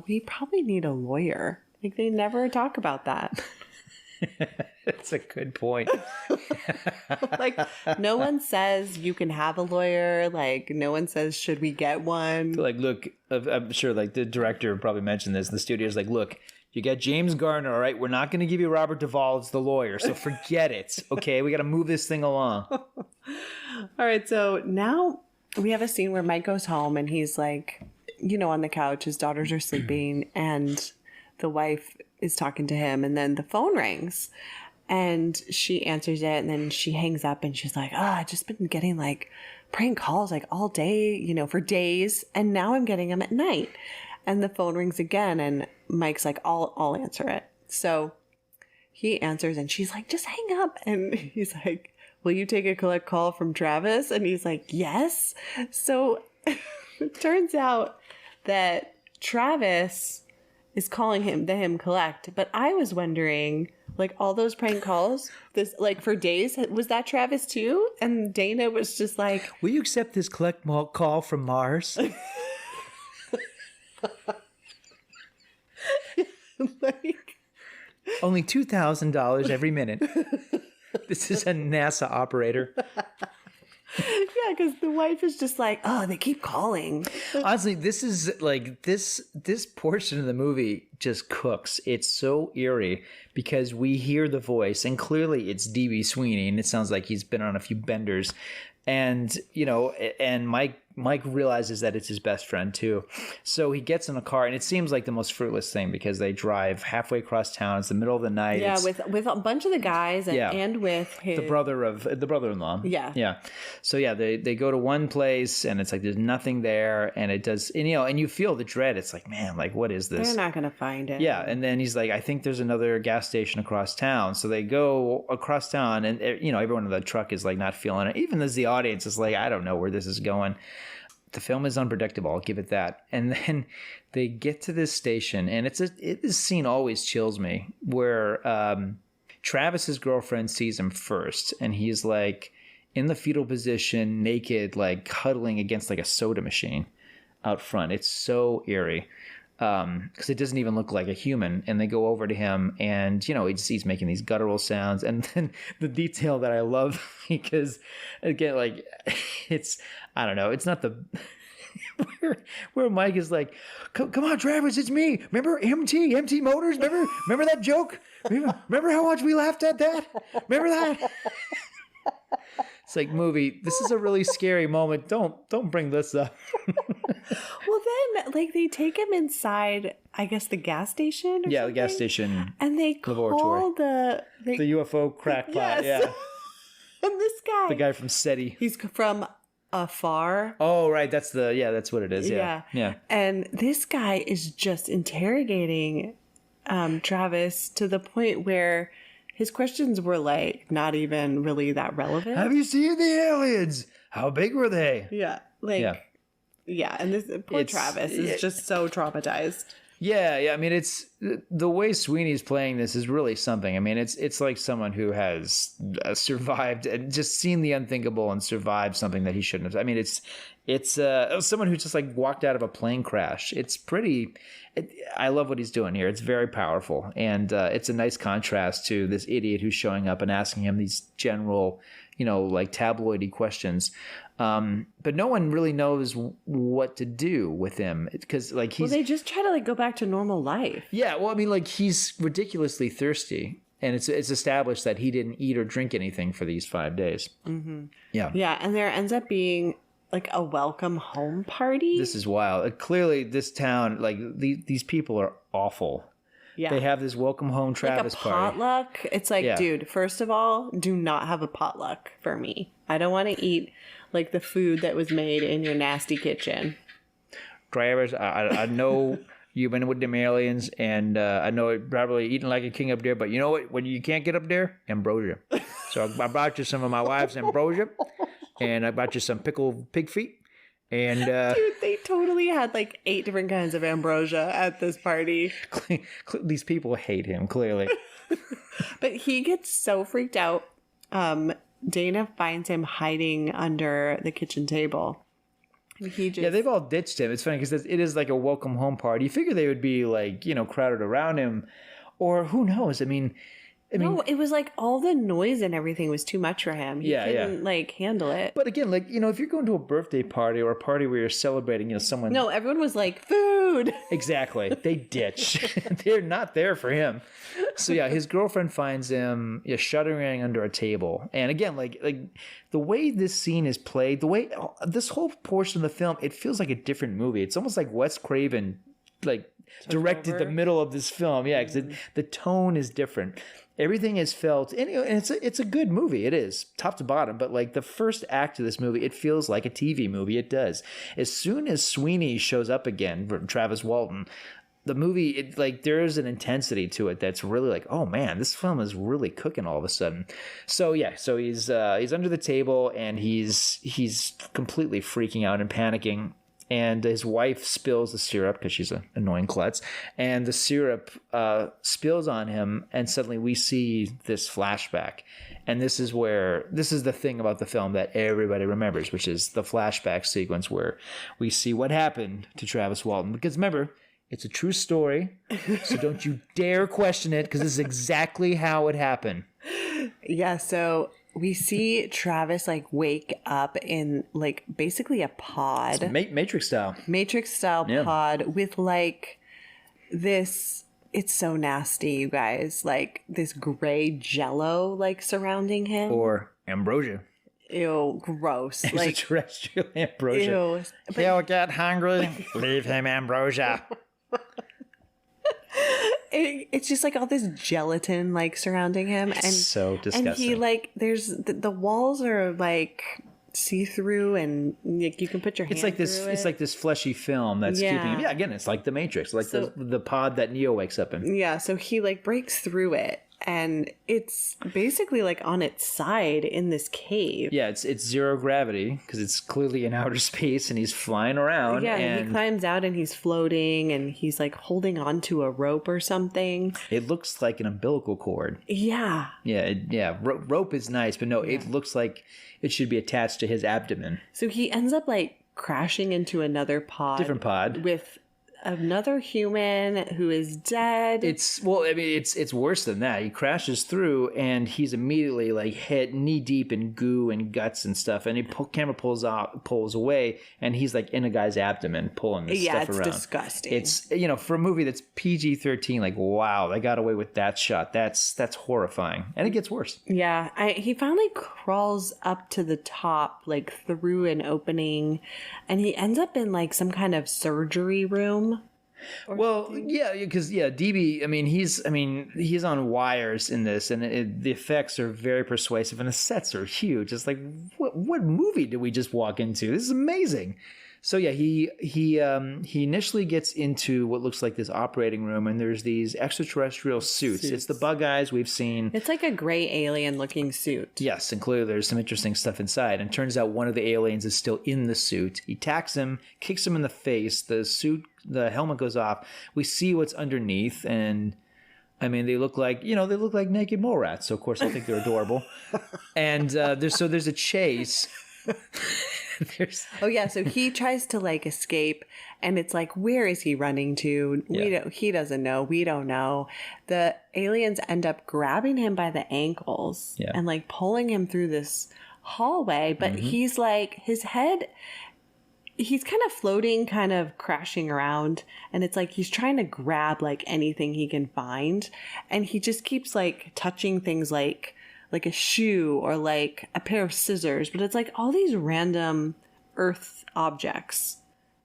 we probably need a lawyer. Like, they never talk about that. That's a good point. Like, no one says you can have a lawyer. Like, no one says, should we get one? Like, look, I'm sure like the director probably mentioned this. The studio's like, look, you got James Garner, all right? We're not going to give you Robert Duvall as the lawyer, so forget it. Okay, we got to move this thing along. All right, so now we have a scene where Mike goes home and he's like, on the couch. His daughters are sleeping and the wife is talking to him, and then the phone rings and she answers it, and then she hangs up and she's like, I've just been getting like prank calls like all day, for days, and now I'm getting them at night. And the phone rings again and Mike's like, I'll answer it. So he answers and she's like, just hang up. And he's like, will you take a collect call from Travis? And he's like, yes. So it turns out that Travis is calling him the him collect. But I was wondering, like, all those prank calls, this like for days, was that Travis too? And Dana was just like, will you accept this collect call from Mars? like, only $2,000 every minute. This is a NASA operator. Yeah, because the wife is just like, they keep calling. Honestly, this is like this portion of the movie just cooks. It's so eerie because we hear the voice, and clearly it's D.B. Sweeney, and it sounds like he's been on a few benders. And, and Mike realizes that it's his best friend too. So he gets in a car, and it seems like the most fruitless thing because they drive halfway across town. It's the middle of the night. Yeah, with a bunch of the guys and with his... the brother-in-law. Yeah. Yeah. So yeah, they go to one place, and it's like there's nothing there, and it does, and you feel the dread. It's like, man, like what is this? They're not gonna find it. Yeah, and then he's like, I think there's another gas station across town. So they go across town, and everyone in the truck is like not feeling it. Even as the audience is like, I don't know where this is going. The film is unpredictable, I'll give it that. And then they get to this station, and this scene always chills me, where Travis's girlfriend sees him first, and he's like in the fetal position, naked, like huddling against like a soda machine out front. It's so eerie. Because it doesn't even look like a human, and they go over to him, and he's making these guttural sounds, and then the detail that I love, because again, like it's, I don't know, it's not the where Mike is like, come on, Travis, it's me. Remember MT Motors? Remember that joke? Remember how much we laughed at that? Remember that? It's like, movie, this is a really scary moment. Don't bring this up. Well, then, like, they take him inside, I guess, the gas station or the gas station. And they call the UFO crackpot. Yes. Yeah. And this guy. The guy from SETI. He's from afar. Oh, right. That's what it is. Yeah. Yeah. And this guy is just interrogating Travis to the point where his questions were like not even really that relevant. Have you seen the aliens? How big were they? Yeah. Yeah. And this poor Travis is just so traumatized. Yeah. I mean, it's the way Sweeney's playing this is really something. I mean, it's like someone who has survived and just seen the unthinkable and survived something that he shouldn't have. I mean, it's someone who just like walked out of a plane crash. It's pretty. I love what he's doing here. It's very powerful, and it's a nice contrast to this idiot who's showing up and asking him these general, like tabloidy questions. But no one really knows what to do with him because like they just try to like go back to normal life. Yeah, well, I mean, like he's ridiculously thirsty, and it's established that he didn't eat or drink anything for these 5 days. Mm-hmm. Yeah, and there ends up being like a welcome home party. This is wild. Clearly, this town, like these people are awful. Yeah, they have this welcome home Travis like a potluck. Party. It's like, dude, first of all, do not have a potluck for me. I don't want to eat like the food that was made in your nasty kitchen. Travis, I know you've been with them aliens, and I know you're probably eating like a king up there, but you know what? When you can't get up there, ambrosia. So I brought you some of my wife's ambrosia, and I brought you some pickled pig feet. And dude, they totally had like 8 different kinds of ambrosia at this party. These people hate him, clearly. But he gets so freaked out. Dana finds him hiding under the kitchen table. Yeah, they've all ditched him. It's funny because it is like a welcome home party. You figure they would be like, crowded around him, or who knows? I mean, no, it was like all the noise and everything was too much for him. He couldn't like handle it. But again, like, if you're going to a birthday party or a party where you're celebrating, someone. No, everyone was like, food. Exactly. They ditch. They're not there for him. So yeah, his girlfriend finds him shuddering under a table. And again, like the way this scene is played, the way this whole portion of the film, it feels like a different movie. It's almost like Wes Craven directed the middle of this film. Yeah, because the tone is different. Everything is felt, and it's a good movie. It is top to bottom, but like the first act of this movie, it feels like a TV movie. It does. As soon as Sweeney shows up again, Travis Walton, the movie, there is an intensity to it that's really like, oh man, this film is really cooking all of a sudden. So yeah, so he's under the table and he's completely freaking out and panicking. And his wife spills the syrup because she's an annoying klutz. And the syrup spills on him. And suddenly we see this flashback. And this is the thing about the film that everybody remembers, which is the flashback sequence where we see what happened to Travis Walton. Because remember, it's a true story. So don't you dare question it because this is exactly how it happened. Yeah, so we see Travis wake up in basically a pod. Matrix style. Matrix style pod with this it's so nasty, you guys. Like this gray jello like surrounding him. Or ambrosia. Ew, gross. It's Like a terrestrial ambrosia. ew. But He'll get hungry. Leave him ambrosia. it's just like all this gelatin like surrounding him, and so disgusting. And he like there's the walls are like see-through, and like you can put your hand It's like this. through It's it. like this fleshy film that's keeping him. Yeah, again, it's like the Matrix, like the pod that Neo wakes up in. Yeah, so he like breaks through it, and it's basically like on its side in this cave. Yeah, it's zero gravity because it's clearly in outer space, and he's flying around. Yeah, and and he climbs out and he's floating, and he's like holding onto a rope or something. it looks like an umbilical cord. Yeah. Yeah. Rope is nice, but no, it looks like it should be attached to his abdomen. So he ends up like crashing into another pod. Different pod. With another human who is dead. It's worse than that. He crashes through, and he's immediately like hit knee deep in goo and guts and stuff. And camera pulls away, and he's like in a guy's abdomen pulling this stuff around. Yeah, it's disgusting. It's for a movie that's PG-13. Like, wow, they got away with that shot. That's horrifying, and it gets worse. Yeah, he finally crawls up to the top, like through an opening, and he ends up in like some kind of surgery room. Well, yeah, because DB. He's on wires in this, and the effects are very persuasive, and the sets are huge. It's like, what movie did we just walk into? This is amazing. So yeah, he initially gets into what looks like this operating room, and there's these extraterrestrial suits. It's the bug eyes we've seen. It's like a gray alien looking suit. Yes, and clearly there's some interesting stuff inside. And turns out one of the aliens is still in the suit. He attacks him, kicks him in the face. The helmet goes off. We see what's underneath, and I mean, they look like naked mole rats. So of course I think they're adorable. And there's a chase. Oh yeah, so he tries to like escape, and it's like, where is he running to? He doesn't know. We don't know. The aliens end up grabbing him by the ankles and like pulling him through this hallway, but he's like, his head, he's kind of floating, kind of crashing around, and it's like he's trying to grab like anything he can find, and he just keeps like touching things like a shoe or like a pair of scissors, but it's like all these random earth objects.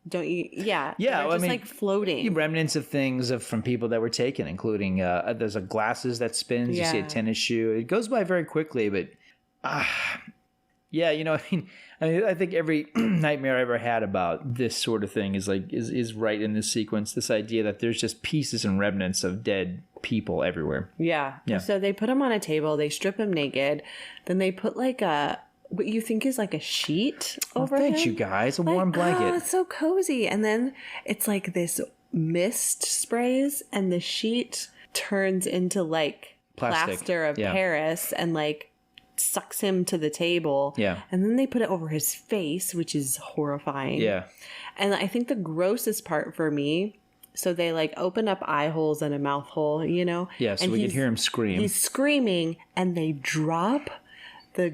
Don't you? Yeah. Yeah. Just like floating. Remnants of things from people that were taken, including there's a glasses that spins. You see a tennis shoe. It goes by very quickly, but yeah, I think every nightmare I ever had about this sort of thing is right in this sequence. This idea that there's just pieces and remnants of dead people everywhere. Yeah. So they put him on a table. They strip him naked. Then they put like what you think is like a sheet over him. Thanks, you guys. A warm blanket. Oh, it's so cozy. And then it's like this mist sprays, and the sheet turns into like plaster of Paris, and like sucks him to the table. Yeah. And then they put it over his face, which is horrifying. Yeah. And I think the grossest part for me, so they like open up eye holes and a mouth hole, Yeah, so we can hear him scream. He's screaming, and they drop the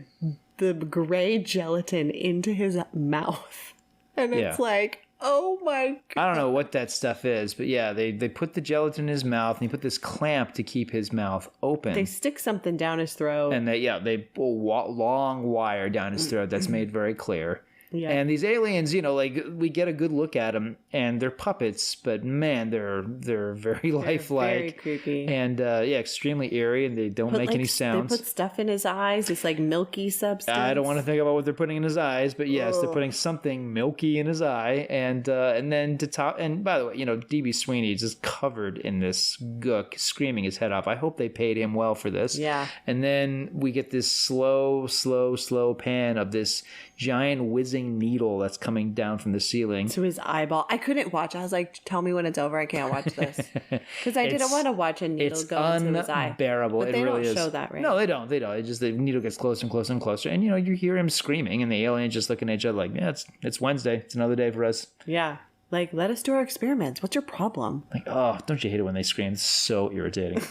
gray gelatin into his mouth. And it's like, oh my God. I don't know what that stuff is, but yeah, they put the gelatin in his mouth, and he put this clamp to keep his mouth open. They stick something down his throat. And they pull long wire down his throat that's made very clear. Yeah. And these aliens, like we get a good look at them, and they're puppets, but man, they're very lifelike, very creepy, and extremely eerie, and they don't make any sounds. They put stuff in his eyes. It's like milky substance. I don't want to think about what they're putting in his eyes, but yes, they're putting something milky in his eye, and then to top. And by the way, DB Sweeney is just covered in this gook, screaming his head off. I hope they paid him well for this. Yeah. And then we get this slow pan of this giant whizzing needle that's coming down from the ceiling to his eyeball. I couldn't watch. I was like, tell me when it's over. I can't watch this. Because I didn't want to watch a needle go into his eye. It's unbearable. But it they really don't is. show that, right? No, they don't. It's just the needle gets closer and closer and closer. And, you hear him screaming, and the alien's just looking at each other like, yeah, it's Wednesday. It's another day for us. Yeah. Like, let us do our experiments. What's your problem? Like, oh, don't you hate it when they scream? It's so irritating.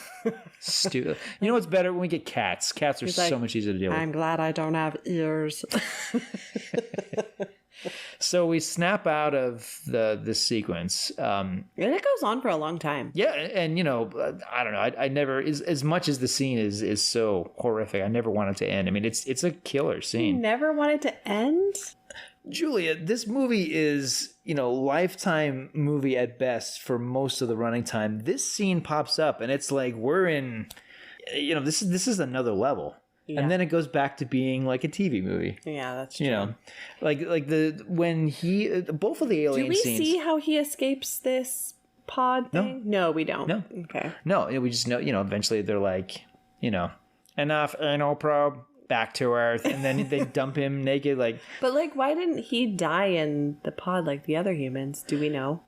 Stupid. You know what's better? When we get cats. Cats are so much easier to deal with. I'm glad I don't have ears. So we snap out of this sequence. And it goes on for a long time. Yeah, and I don't know. I never, as much as the scene is so horrific, I never want it to end. I mean, it's a killer You scene. never want it to end? Julia, this movie is, lifetime movie at best for most of the running time. This scene pops up and it's like we're in, this is another level. Yeah. And then it goes back to being like a TV movie. Yeah, that's true. Like when both of the alien scenes. Do we see how he escapes this pod thing? No, we don't. No. Okay. No, we just know, eventually they're like, enough anal probe, back to Earth, and then they dump him naked. But why didn't he die in the pod like the other humans? Do we know?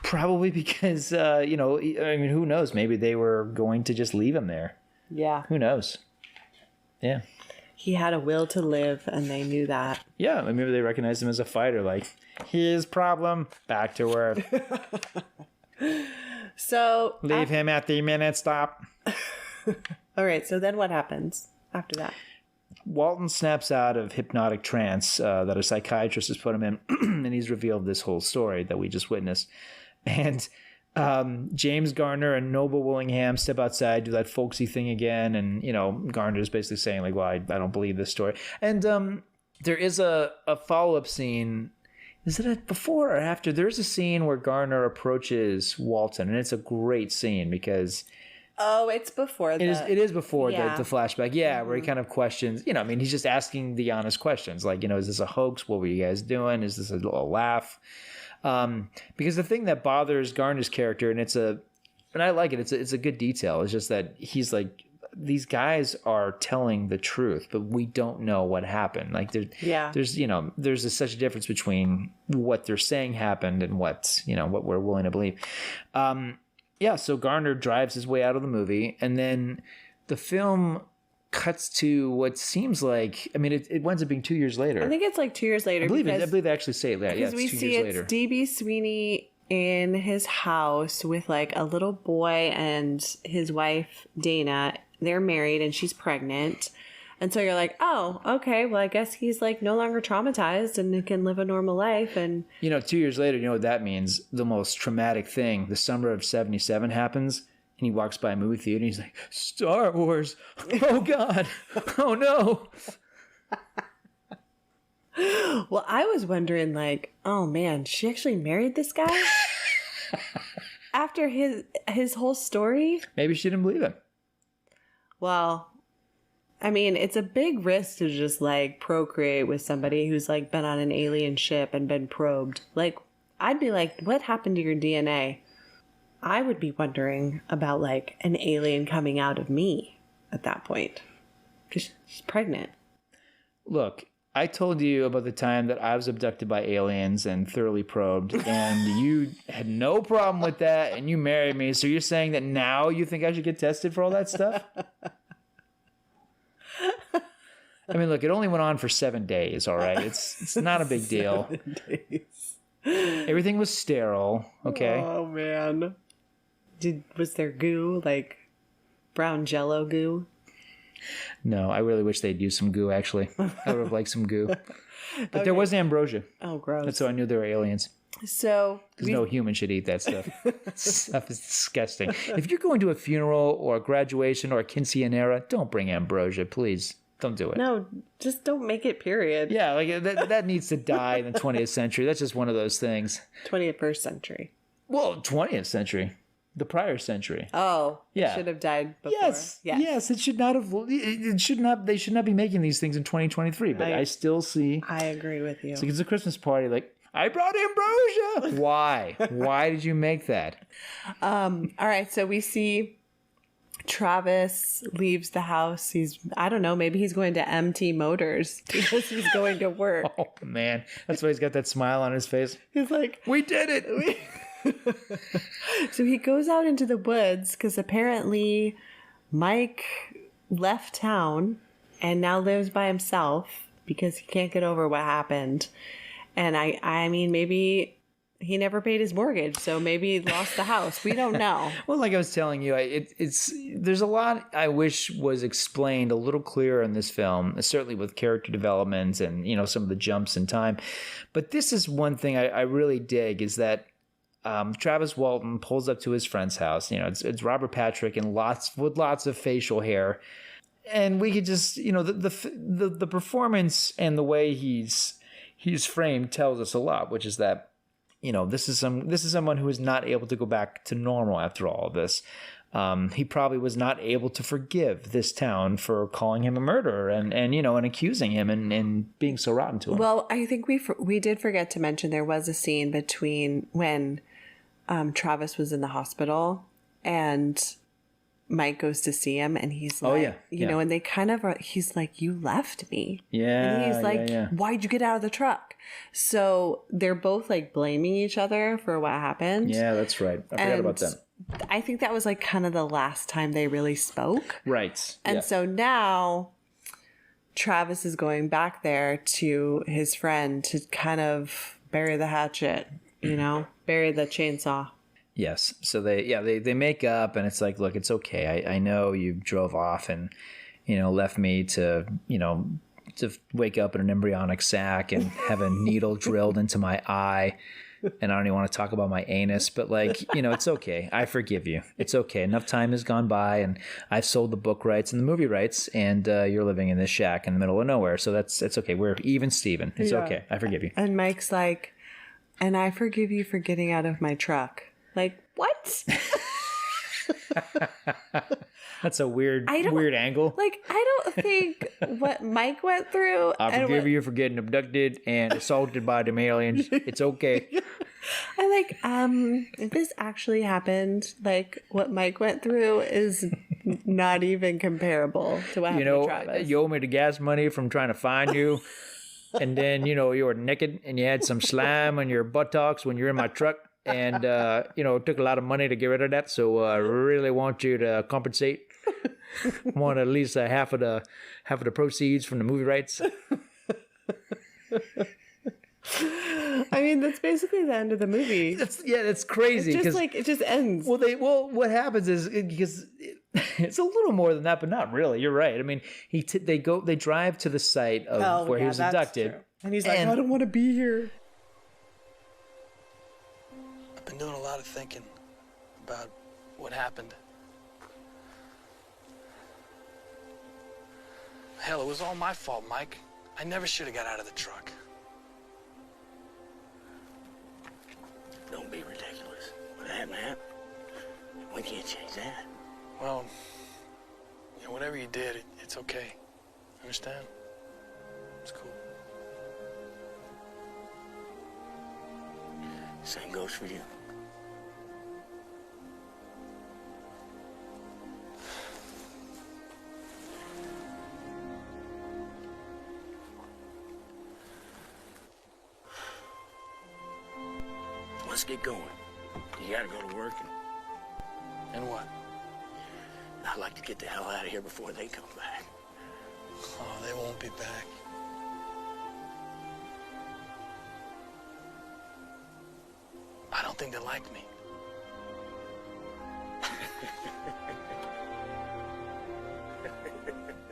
Probably because, who knows? Maybe they were going to just leave him there. Yeah. Who knows? Yeah. He had a will to live, and they knew that. Yeah, maybe they recognized him as a fighter. Like, his problem, back to Earth. So leave him at the minute stop. All right, so then what happens after that? Walton snaps out of hypnotic trance that a psychiatrist has put him in, and he's revealed this whole story that we just witnessed. And James Garner and Noble Willingham step outside, do that folksy thing again, and Garner's basically saying like, well, I don't believe this story. And there is a follow-up scene. Is it before or after? There's a scene where Garner approaches Walton, and it's a great scene because it's before it is before the flashback. Yeah, Mm-hmm. where he kind of questions, he's just asking the honest questions like, is this a hoax? What were you guys doing? Is this a laugh? Because the thing that bothers Garner's character, and I like it, it's a good detail. It's just that he's like, these guys are telling the truth, but we don't know what happened. Like there's such a difference between what they're saying happened and what we're willing to believe. So Garner drives his way out of the movie, and then the film cuts to what seems like, it winds up being 2 years later. I think it's like 2 years later. I believe they actually say that. Yeah, because we it's 2 see years it's later. D.B. Sweeney in his house with like a little boy and his wife Dana. They're married and she's pregnant. And so you're like, oh, okay, well, I guess he's like no longer traumatized and he can live a normal life. And 2 years later, you know what that means? The most traumatic thing, the summer of 1977 happens, and he walks by a movie theater and he's like, Star Wars. Oh, God. Oh, no. well, I was wondering like, oh, man, she actually married this guy? After his whole story? Maybe she didn't believe him. Well, it's a big risk to just like procreate with somebody who's like been on an alien ship and been probed. Like, I'd be like, what happened to your DNA? I would be wondering about like an alien coming out of me at that point. Because she's pregnant. Look, I told you about the time that I was abducted by aliens and thoroughly probed, and you had no problem with that, and you married me. So you're saying that now you think I should get tested for all that stuff? Look, it only went on for 7 days, all right? It's not a big deal. 7 days. Everything was sterile, okay? Oh, man. Was there goo, like brown Jell-O goo? No, I really wish they'd use some goo, actually. I would have liked some goo. But there was ambrosia. Oh, gross. That's how I knew they were aliens. So... Because no human should eat that stuff. Stuff is disgusting. If you're going to a funeral or a graduation or a quinceanera, don't bring ambrosia, please. Don't do it. No, just don't make it, period. Yeah, like that needs to die in the 20th century. That's just one of those things. 21st century. Well, 20th century. The prior century. Oh, yeah. It should have died before. Yes. It should not have. It should not. They should not be making these things in 2023. But I still see. I agree with you. It's like it's a Christmas party. Like, I brought ambrosia. Why? Why did you make that? All right. So we see Travis leaves the house. I don't know. Maybe he's going to MT Motors because he's going to work. Oh man, that's why he's got that smile on his face. He's like, we did it. So he goes out into the woods because apparently Mike left town and now lives by himself because he can't get over what happened. And I mean, maybe he never paid his mortgage, so maybe he lost the house. We don't know. Well, like I was telling you, there's a lot I wish was explained a little clearer in this film, certainly with character development and, you know, some of the jumps in time. But this is one thing I really dig is that Travis Walton pulls up to his friend's house. You know, it's Robert Patrick and lots of facial hair. And we could just, you know, the performance and the way he's framed tells us a lot, which is that, you know, this is someone who is not able to go back to normal after all of this. He probably was not able to forgive this town for calling him a murderer and you know, and accusing him and being so rotten to him. Well, I think we did forget to mention there was a scene between when Travis was in the hospital and Mike goes to see him and he's like, you know, and they kind of are, he's like, you left me. Yeah. And he's like, why'd you get out of the truck? So they're both like blaming each other for what happened. Yeah, that's right. I forgot about that. I think that was like kind of the last time they really spoke. Right. And so now Travis is going back there to his friend to kind of bury the hatchet, you know, bury the chainsaw. Yes. So they make up and it's like, look, it's okay. I know you drove off and, you know, left me to, you know, to wake up in an embryonic sac and have a needle drilled into my eye. And I don't even want to talk about my anus, but like, you know, it's okay. I forgive you. It's okay. Enough time has gone by and I've sold the book rights and the movie rights and you're living in this shack in the middle of nowhere. So it's okay. We're even Steven. It's okay. I forgive you. And Mike's like, and I forgive you for getting out of my truck. Like, what? That's a weird angle. Like, I don't think what Mike went through. I forgive you for getting abducted and assaulted by them aliens. It's okay. I'm like, if this actually happened, like what Mike went through is not even comparable to what happened to Travis. You owe me the gas money from trying to find you. And then, you know, you were naked and you had some slime on your buttocks when you're in my truck. And, you know, it took a lot of money to get rid of that. So I really want you to compensate. Want at least half of the proceeds from the movie rights. I mean, that's basically the end of the movie. That's crazy. It's just like, it just ends. Well, what happens is because it's a little more than that, but not really. You're right. I mean, they drive to the site of where he was abducted. True. And he's like, I don't want to be here. I've been doing a lot of thinking about what happened. Hell, it was all my fault, Mike. I never should have got out of the truck. Don't be ridiculous. What happened happened. We can't change that. Well, you know, whatever you did, it's okay. Understand? It's cool. Same goes for you. Let's get going. You gotta go to work And what? I'd like to get the hell out of here before they come back. Oh, they won't be back. I don't think they like me.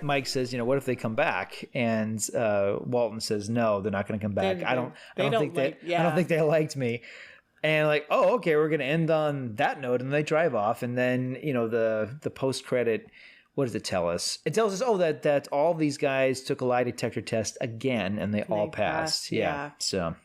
Mike says, you know, what if they come back? And Walton says, no, they're not going to come back. I don't think they liked me. And like, oh, okay, we're going to end on that note. And they drive off. And then, you know, the post-credit, what does it tell us? It tells us, that all these guys took a lie detector test again and they all passed. Yeah. So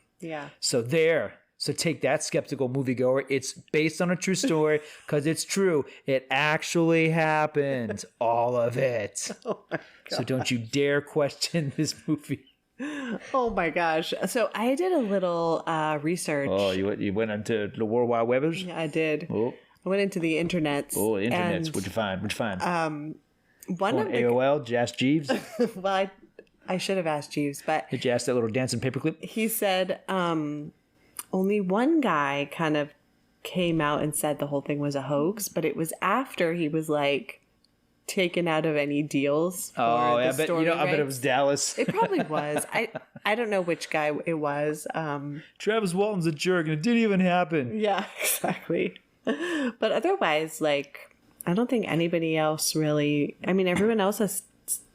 there. So take that, skeptical moviegoer. It's based on a true story because it's true. It actually happened. All of it. Oh my God. So don't you dare question this movie. Oh my gosh. So I did a little research. Oh, you went into the World Wide Webbers? Yeah, I did. Oh. I went into the internets. Oh, the internets. What'd you find? One of AOL, did you ask Jeeves? Well, I should have asked Jeeves, but... Did you ask that little dancing paperclip? He said only one guy kind of came out and said the whole thing was a hoax, but it was after he was like taken out of any deals for Oh, the I bet story I bet it was rights. Dallas. It probably was. I don't know which guy it was. Travis Walton's a jerk, and it didn't even happen. Yeah, exactly. But otherwise, like, I don't think anybody else really. I mean, everyone else has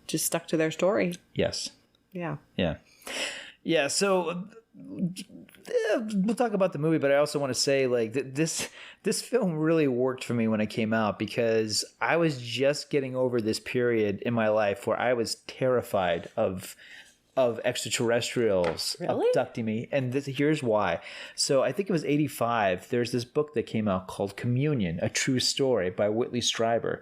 just stuck to their story. Yes. Yeah. Yeah. So we'll talk about the movie, but I also want to say, like, this film really worked for me when it came out because I was just getting over this period in my life where I was terrified of extraterrestrials abducting me, and here's why. So I think it was 1985. There's this book that came out called Communion: A True Story by Whitley Strieber.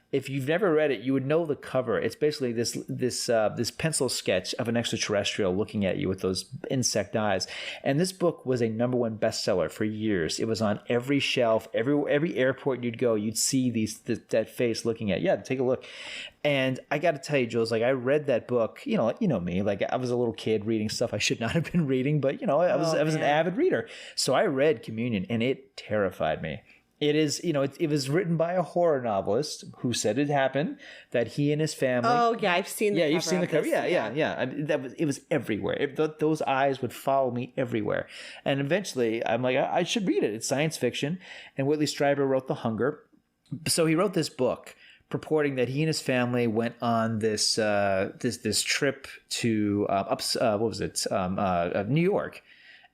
If you've never read it, you would know the cover. It's basically this pencil sketch of an extraterrestrial looking at you with those insect eyes. And this book was a #1 bestseller for years. It was on every shelf, every airport you'd go, you'd see that face looking at you. Yeah, take a look. And I got to tell you, Jules, like, I read that book. You know me. Like, I was a little kid reading stuff I should not have been reading, but I was an avid reader. So I read Communion, and it terrified me. It is, it was written by a horror novelist who said it happened, that he and his family. Oh yeah, I've seen the cover. Yeah, you've seen the cover. This. Yeah. I mean, it was everywhere. Those eyes would follow me everywhere. And eventually, I'm like, I should read it. It's science fiction. And Whitley Strieber wrote The Hunger. So he wrote this book purporting that he and his family went on this trip to New York.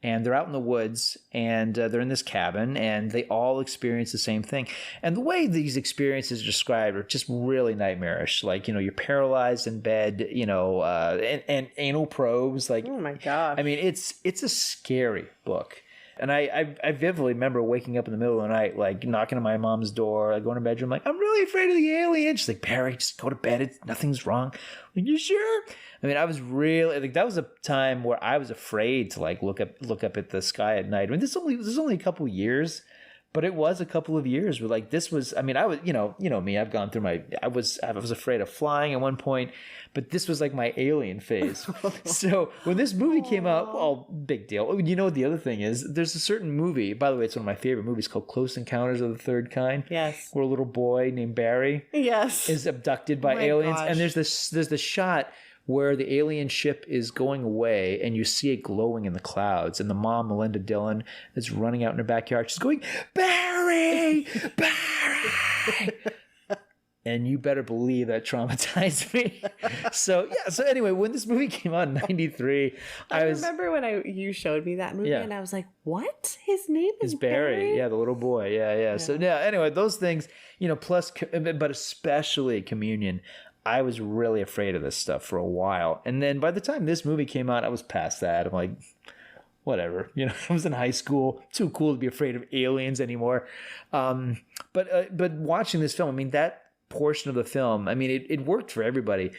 And they're out in the woods, and they're in this cabin, and they all experience the same thing. And the way these experiences are described are just really nightmarish. Like, you're paralyzed in bed, and anal probes. Like, Oh my god. I mean, it's a scary book. And I vividly remember waking up in the middle of the night, like knocking on my mom's door, like going to bedroom, like, I'm really afraid of the alien. She's like, Barry, just go to bed. Nothing's wrong. I'm like, you sure? I mean, I was really, like, that was a time where I was afraid to, like, look up at the sky at night. I mean, this is only a couple years, but it was a couple of years where, like, this was, I mean, I was, you know me, I've gone through I was afraid of flying at one point, but this was like my alien phase. So when this movie came out, well, big deal. You know what the other thing is? There's a certain movie, by the way, it's one of my favorite movies, called Close Encounters of the Third Kind. Yes. Where a little boy named Barry is abducted by aliens. Gosh. And there's this shot where the alien ship is going away and you see it glowing in the clouds, and the mom, Melinda Dillon, is running out in her backyard. She's going, Barry! Barry! And you better believe that traumatized me. So anyway, when this movie came out in 93, I remember when you showed me that movie, and I was like, what? His name is Barry? Yeah, the little boy. Yeah. So anyway, those things, plus, but especially Communion. I was really afraid of this stuff for a while. And then by the time this movie came out, I was past that. I'm like, whatever. I was in high school. Too cool to be afraid of aliens anymore. But watching this film, I mean, that portion of the film, I mean, it worked for everybody.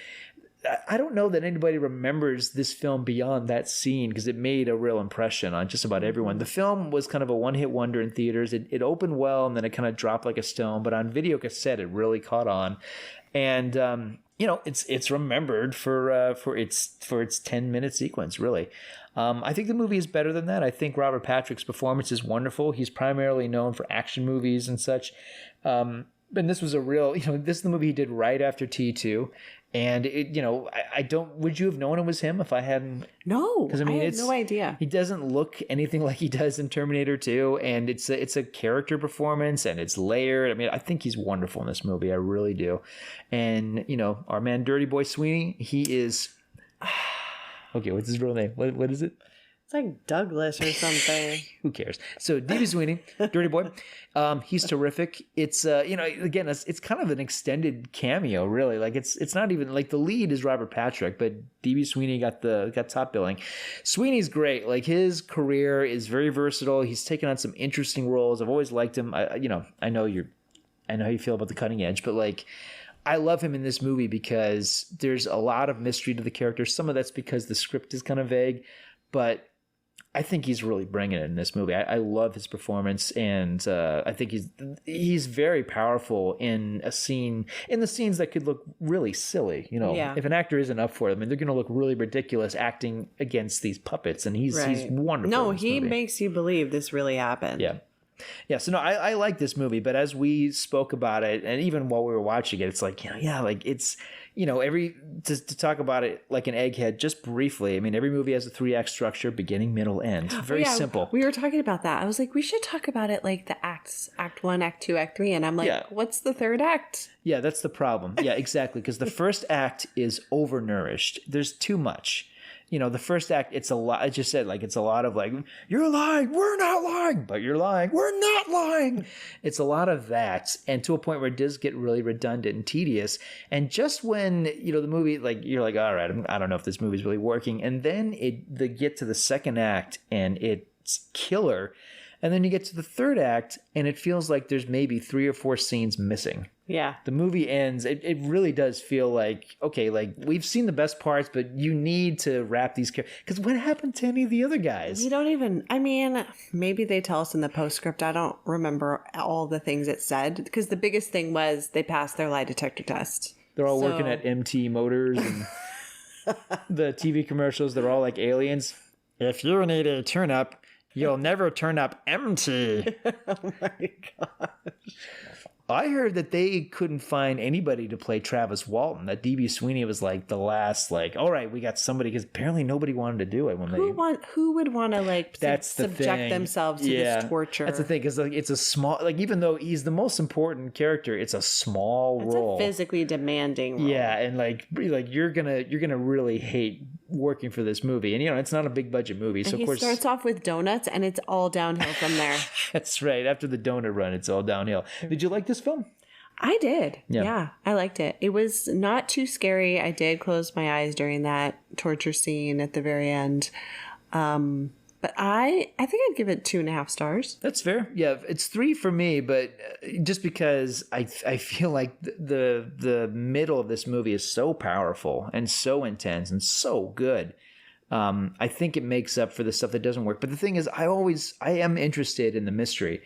I don't know that anybody remembers this film beyond that scene, because it made a real impression on just about everyone. The film was kind of a one-hit wonder in theaters. It opened well, and then it kind of dropped like a stone. But on video cassette, it really caught on. And it's remembered for its 10-minute sequence, really. I think the movie is better than that. I think Robert Patrick's performance is wonderful. He's primarily known for action movies and such. And this was a real, this is the movie he did right after T2. And would you have known it was him if I hadn't? No, because I had no idea. He doesn't look anything like he does in Terminator 2, and it's a character performance, and it's layered. I mean, I think he's wonderful in this movie. I really do. And our man, Dirty Boy Sweeney, he is. Okay, what's his real name? What is it? It's like Douglas or something. Who cares? So D.B. Sweeney, Dirty Boy, he's terrific. It's again, it's kind of an extended cameo, really. Like it's not even like the lead is Robert Patrick, but D.B. Sweeney got top billing. Sweeney's great. Like, his career is very versatile. He's taken on some interesting roles. I've always liked him. I know how you feel about The Cutting Edge, but like, I love him in this movie because there's a lot of mystery to the character. Some of that's because the script is kind of vague, but I think he's really bringing it in this movie. I love his performance, and I think he's very powerful in the scenes that could look really silly. If an actor isn't up for it, I mean, they're going to look really ridiculous acting against these puppets, and he's wonderful. No, in this he movie. makes you believe this really happened. Yeah. Yeah, so no, I like this movie, but as we spoke about it, and even while we were watching it, it's like, like it's, to talk about it like an egghead, just briefly. I mean, every movie has a 3-act structure, beginning, middle, end. Very simple. We were talking about that. I was like, we should talk about it like the acts, Act 1, Act 2, Act 3. And I'm like, what's the third act? Yeah, that's the problem. Yeah, exactly. Because the first act is overnourished. There's too much. The first act, it's a lot. I just said, like, it's a lot of like, you're lying, we're not lying, but you're lying, we're not lying. It's a lot of that, and to a point where it does get really redundant and tedious. And just when the movie, like, you're like, all right, I don't know if this movie's really working, and then they get to the second act and it's killer, and then you get to the third act and it feels like there's maybe 3 or 4 scenes missing. Yeah. The movie ends. It really does feel like, okay, like we've seen the best parts, but you need to wrap these characters. Because what happened to any of the other guys? We don't even, maybe they tell us in the postscript. I don't remember all the things it said. Because the biggest thing was they passed their lie detector test. They're all working at MT Motors and the TV commercials. They're all like aliens. If you need a turn up, you'll never turn up empty. Oh my gosh. I heard that they couldn't find anybody to play Travis Walton. That D.B. Sweeney was like the last, like, all right, we got somebody, because apparently nobody wanted to do it when who would want to like subject themselves to this torture? That's the thing, because like it's a small, like, even though he's the most important character, it's a small role. It's a physically demanding role. Yeah, and like you're gonna really hate working for this movie, and it's not a big budget movie, so and of course he starts off with donuts, and it's all downhill from there. That's right. After the donut run, it's all downhill. Did you like this film? I did. Yeah, I liked it. It was not too scary. I did close my eyes during that torture scene at the very end. But I think I'd give it 2.5 stars. That's fair. Yeah, it's 3 for me, but just because I feel like the middle of this movie is so powerful and so intense and so good. I think it makes up for the stuff that doesn't work. But the thing is, I am interested in the mystery.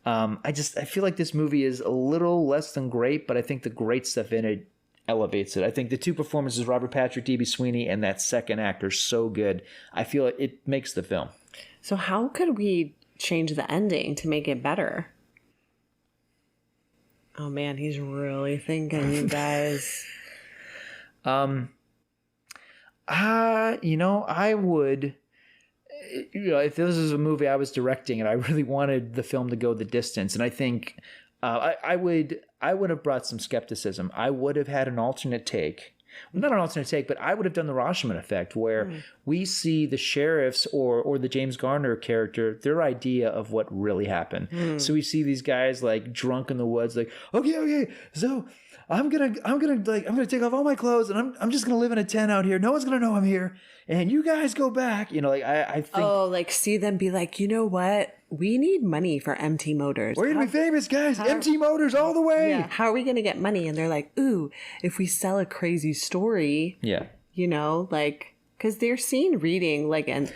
I feel like this movie is a little less than great, but I think the great stuff in it elevates it. I think the 2 performances, Robert Patrick, D.B. Sweeney, and that second act are so good. I feel it makes the film. So how could we change the ending to make it better? Oh man, he's really thinking, you guys. I would, if this was a movie I was directing and I really wanted the film to go the distance, and I think I would have brought some skepticism. I would have had an alternate take. Well, not an alternate take, but I would have done the Rashomon effect, where we see the sheriffs or the James Garner character, their idea of what really happened. So we see these guys like drunk in the woods, like, okay, so I'm gonna take off all my clothes and I'm just gonna live in a tent out here. No one's gonna know I'm here, and you guys go back. I think. Oh, like see them be like, you know what? We need money for MT Motors. We're gonna be famous, guys. MT Motors all the way. Yeah. How are we gonna get money? And they're like, ooh, if we sell a crazy story. Yeah. Because they're seen reading like and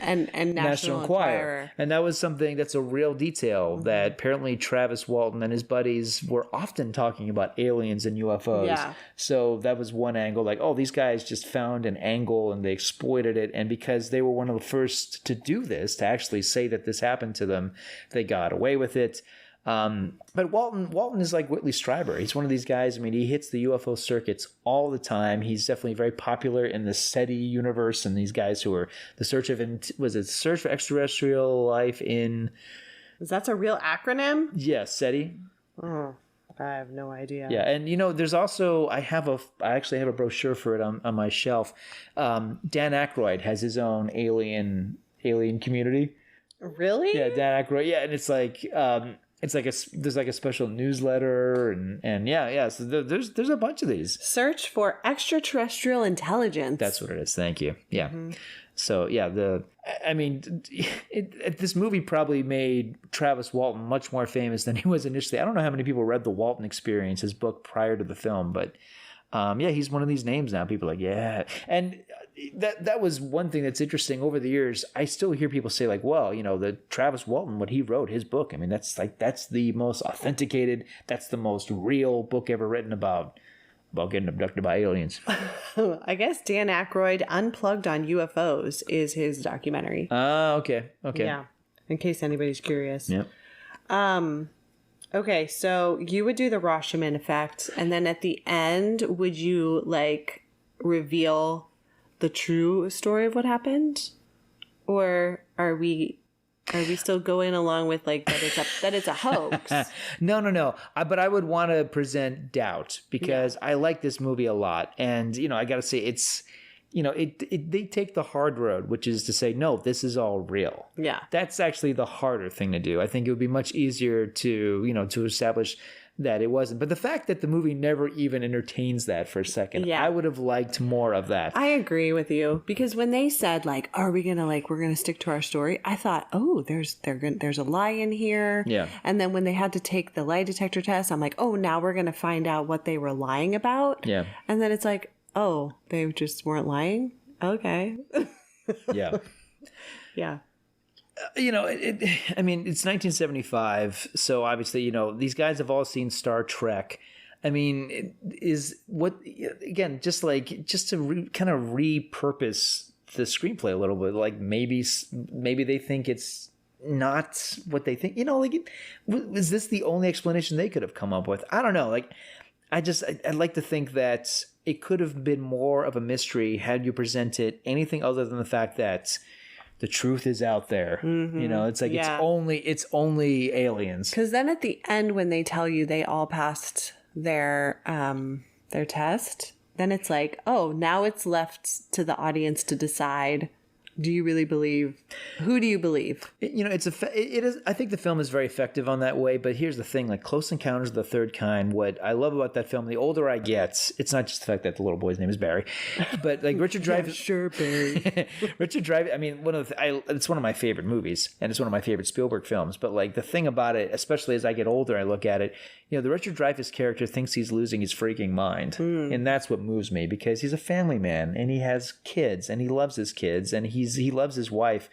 National Enquirer. And that was something that's a real detail that apparently Travis Walton and his buddies were often talking about aliens and UFOs. Yeah. So that was one angle, like, oh, these guys just found an angle and they exploited it. And because they were one of the first to do this, to actually say that this happened to them, they got away with it. But Walton is like Whitley Strieber. He's one of these guys. I mean, he hits the UFO circuits all the time. He's definitely very popular in the SETI universe, and these guys who are the search for extraterrestrial life in. That's a real acronym? Yes, SETI. Oh, I have no idea. Yeah, and there's also I actually have a brochure for it on my shelf. Dan Aykroyd has his own alien community. Really? Yeah, Dan Aykroyd. Yeah, and it's like. There's like a special newsletter and yeah. So there's a bunch of these. Search for extraterrestrial intelligence. That's what it is. Thank you. Yeah. Mm-hmm. So yeah, this movie probably made Travis Walton much more famous than he was initially. I don't know how many people read The Walton Experience, his book prior to the film, but he's one of these names now. People are like, yeah. And that was one thing that's interesting over the years. I still hear people say like, well, the Travis Walton, what he wrote, his book, I mean, that's the most authenticated, that's the most real book ever written about getting abducted by aliens. I guess Dan Aykroyd Unplugged on UFOs is his documentary. Okay. Yeah. In case anybody's curious. Yep. Okay, so you would do the Rashomon effect, and then at the end, would you like reveal the true story of what happened, or are we still going along with like that it's a hoax? No. But I would want to present doubt because I like this movie a lot, and I got to say it's. They take the hard road, which is to say, no, this is all real. Yeah. That's actually the harder thing to do. I think it would be much easier to establish that it wasn't. But the fact that the movie never even entertains that for a second, I would have liked more of that. I agree with you, because when they said like, are we going to we're going to stick to our story? I thought, oh, there's a lie in here. Yeah. And then when they had to take the lie detector test, I'm like, oh, now we're going to find out what they were lying about. Yeah. And then it's like, oh, they just weren't lying? Okay. Yeah. Yeah. It's 1975, so obviously, these guys have all seen Star Trek. I mean, just to kind of repurpose the screenplay a little bit, like maybe they think it's not what they think. Is this the only explanation they could have come up with? I don't know. I'd like to think that it could have been more of a mystery had you presented anything other than the fact that the truth is out there. Mm-hmm. It's like it's only aliens. Because then at the end, when they tell you they all passed their test, then it's like, oh, now it's left to the audience to decide. Do you really believe? Who do you believe? It is. I think the film is very effective on that way. But here's the thing: like Close Encounters of the Third Kind. What I love about that film, the older I get, it's not just the fact that the little boy's name is Barry, but like Richard Dreyfuss. Yeah, sure, Barry. Richard Dreyfuss. I mean, it's one of my favorite movies, and it's one of my favorite Spielberg films. But like the thing about it, especially as I get older, I look at it. The Richard Dreyfuss character thinks he's losing his freaking mind, and that's what moves me because he's a family man and he has kids and he loves his kids and he loves his wife,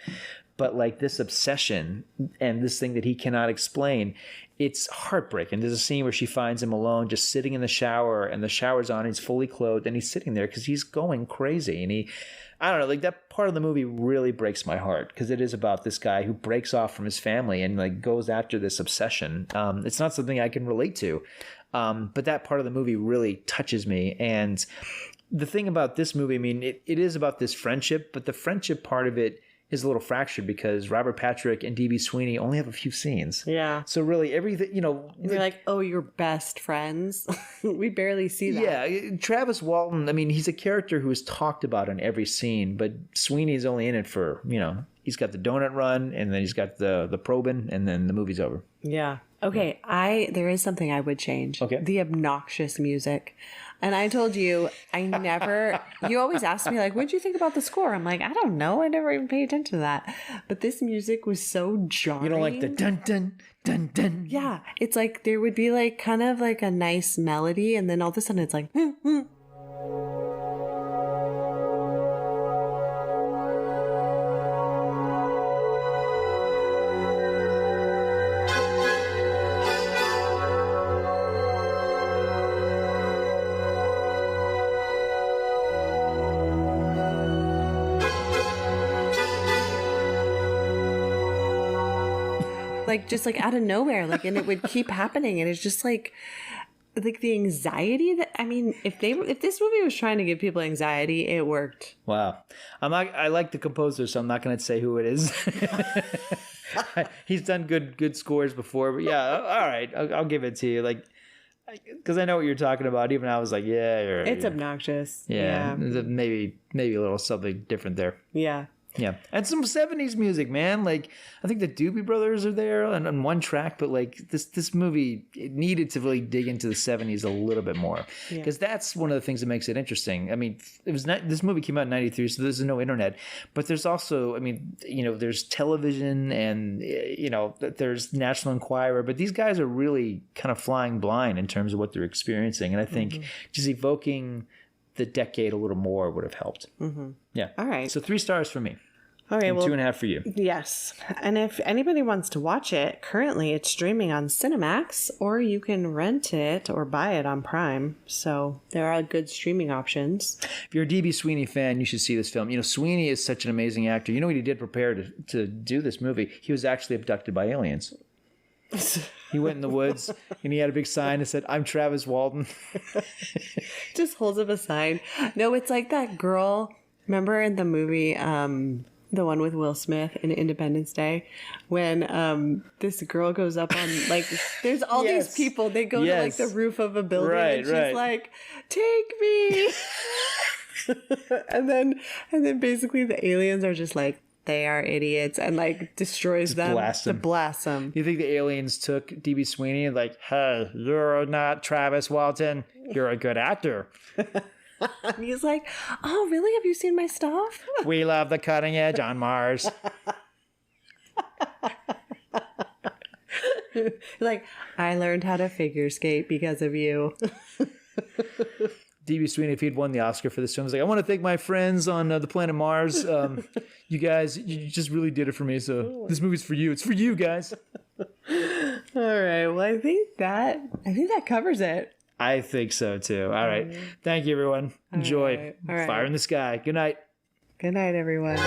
but like this obsession and this thing that he cannot explain, it's heartbreaking. There's a scene where she finds him alone, just sitting in the shower, and the shower's on, he's fully clothed, and he's sitting there because he's going crazy. And I don't know, like that part of the movie really breaks my heart because it is about this guy who breaks off from his family and like goes after this obsession. It's not something I can relate to, but that part of the movie really touches me. And the thing about this movie, I mean, it is about this friendship, but the friendship part of it is a little fractured because Robert Patrick and D.B. Sweeney only have a few scenes. Yeah. So really everything, They're like, oh, you're best friends. We barely see that. Yeah. Travis Walton, I mean, he's a character who is talked about in every scene, but Sweeney's only in it for, he's got the donut run and then he's got the probing and then the movie's over. Yeah. Okay. There is something I would change. Okay. The obnoxious music. And I told you, you always ask me, like, what'd you think about the score? I'm like, I don't know. I never even paid attention to that. But this music was so jarring. You don't like the dun, dun, dun, dun. Yeah. It's like there would be like kind of like a nice melody. And then all of a sudden it's like, like just like out of nowhere, like, and it would keep happening, and it's just like the anxiety that, I mean, if this movie was trying to give people anxiety, it worked. Wow. I like the composer, so I'm not going to say who it is. He's done good scores before, but yeah, all right, I'll give it to you, like, because I know what you're talking about. Even I was like, yeah, it's obnoxious. Yeah. Maybe a little something different there. Yeah. Yeah, and some 70s music, man. Like, I think the Doobie Brothers are there on one track, but like this movie, it needed to really dig into the 70s a little bit more because that's one of the things that makes it interesting. I mean, this movie came out in 93, so there's no internet, but there's also, I mean, there's television and there's National Enquirer, but these guys are really kind of flying blind in terms of what they're experiencing, and I think just evoking the decade a little more would have helped. Mm-hmm. Yeah. All right. So 3 stars for me. Okay. And 2.5 for you. Yes. And if anybody wants to watch it, currently it's streaming on Cinemax, or you can rent it or buy it on Prime. So there are good streaming options. If you're a D.B. Sweeney fan, you should see this film. Sweeney is such an amazing actor. You know what he did prepare to do this movie? He was actually abducted by aliens. He went in the woods and he had a big sign that said, "I'm Travis Walton." Just holds up a sign. No, it's like that girl. Remember in the movie, the one with Will Smith in Independence Day, when this girl goes up on like, there's all these people. They go to like the roof of a building, and she's like, "Take me." and then basically the aliens are just like, they are idiots, and like destroys them. Blast them. You think the aliens took DB Sweeney and like, "Hey, you're not Travis Walton. You're a good actor." And he's like, "Oh, really? Have you seen my stuff?" We love the cutting edge on Mars. Like, I learned how to figure skate because of you. DB Sweeney, if he'd won the Oscar for this film, was like, "I want to thank my friends on the planet Mars. You guys, you just really did it for me. So this movie's for you. It's for you guys." All right. Well, I think that covers it. I think so too. All right. Thank you, everyone. Enjoy. All right. Fire in the Sky. Good night. Good night, everyone.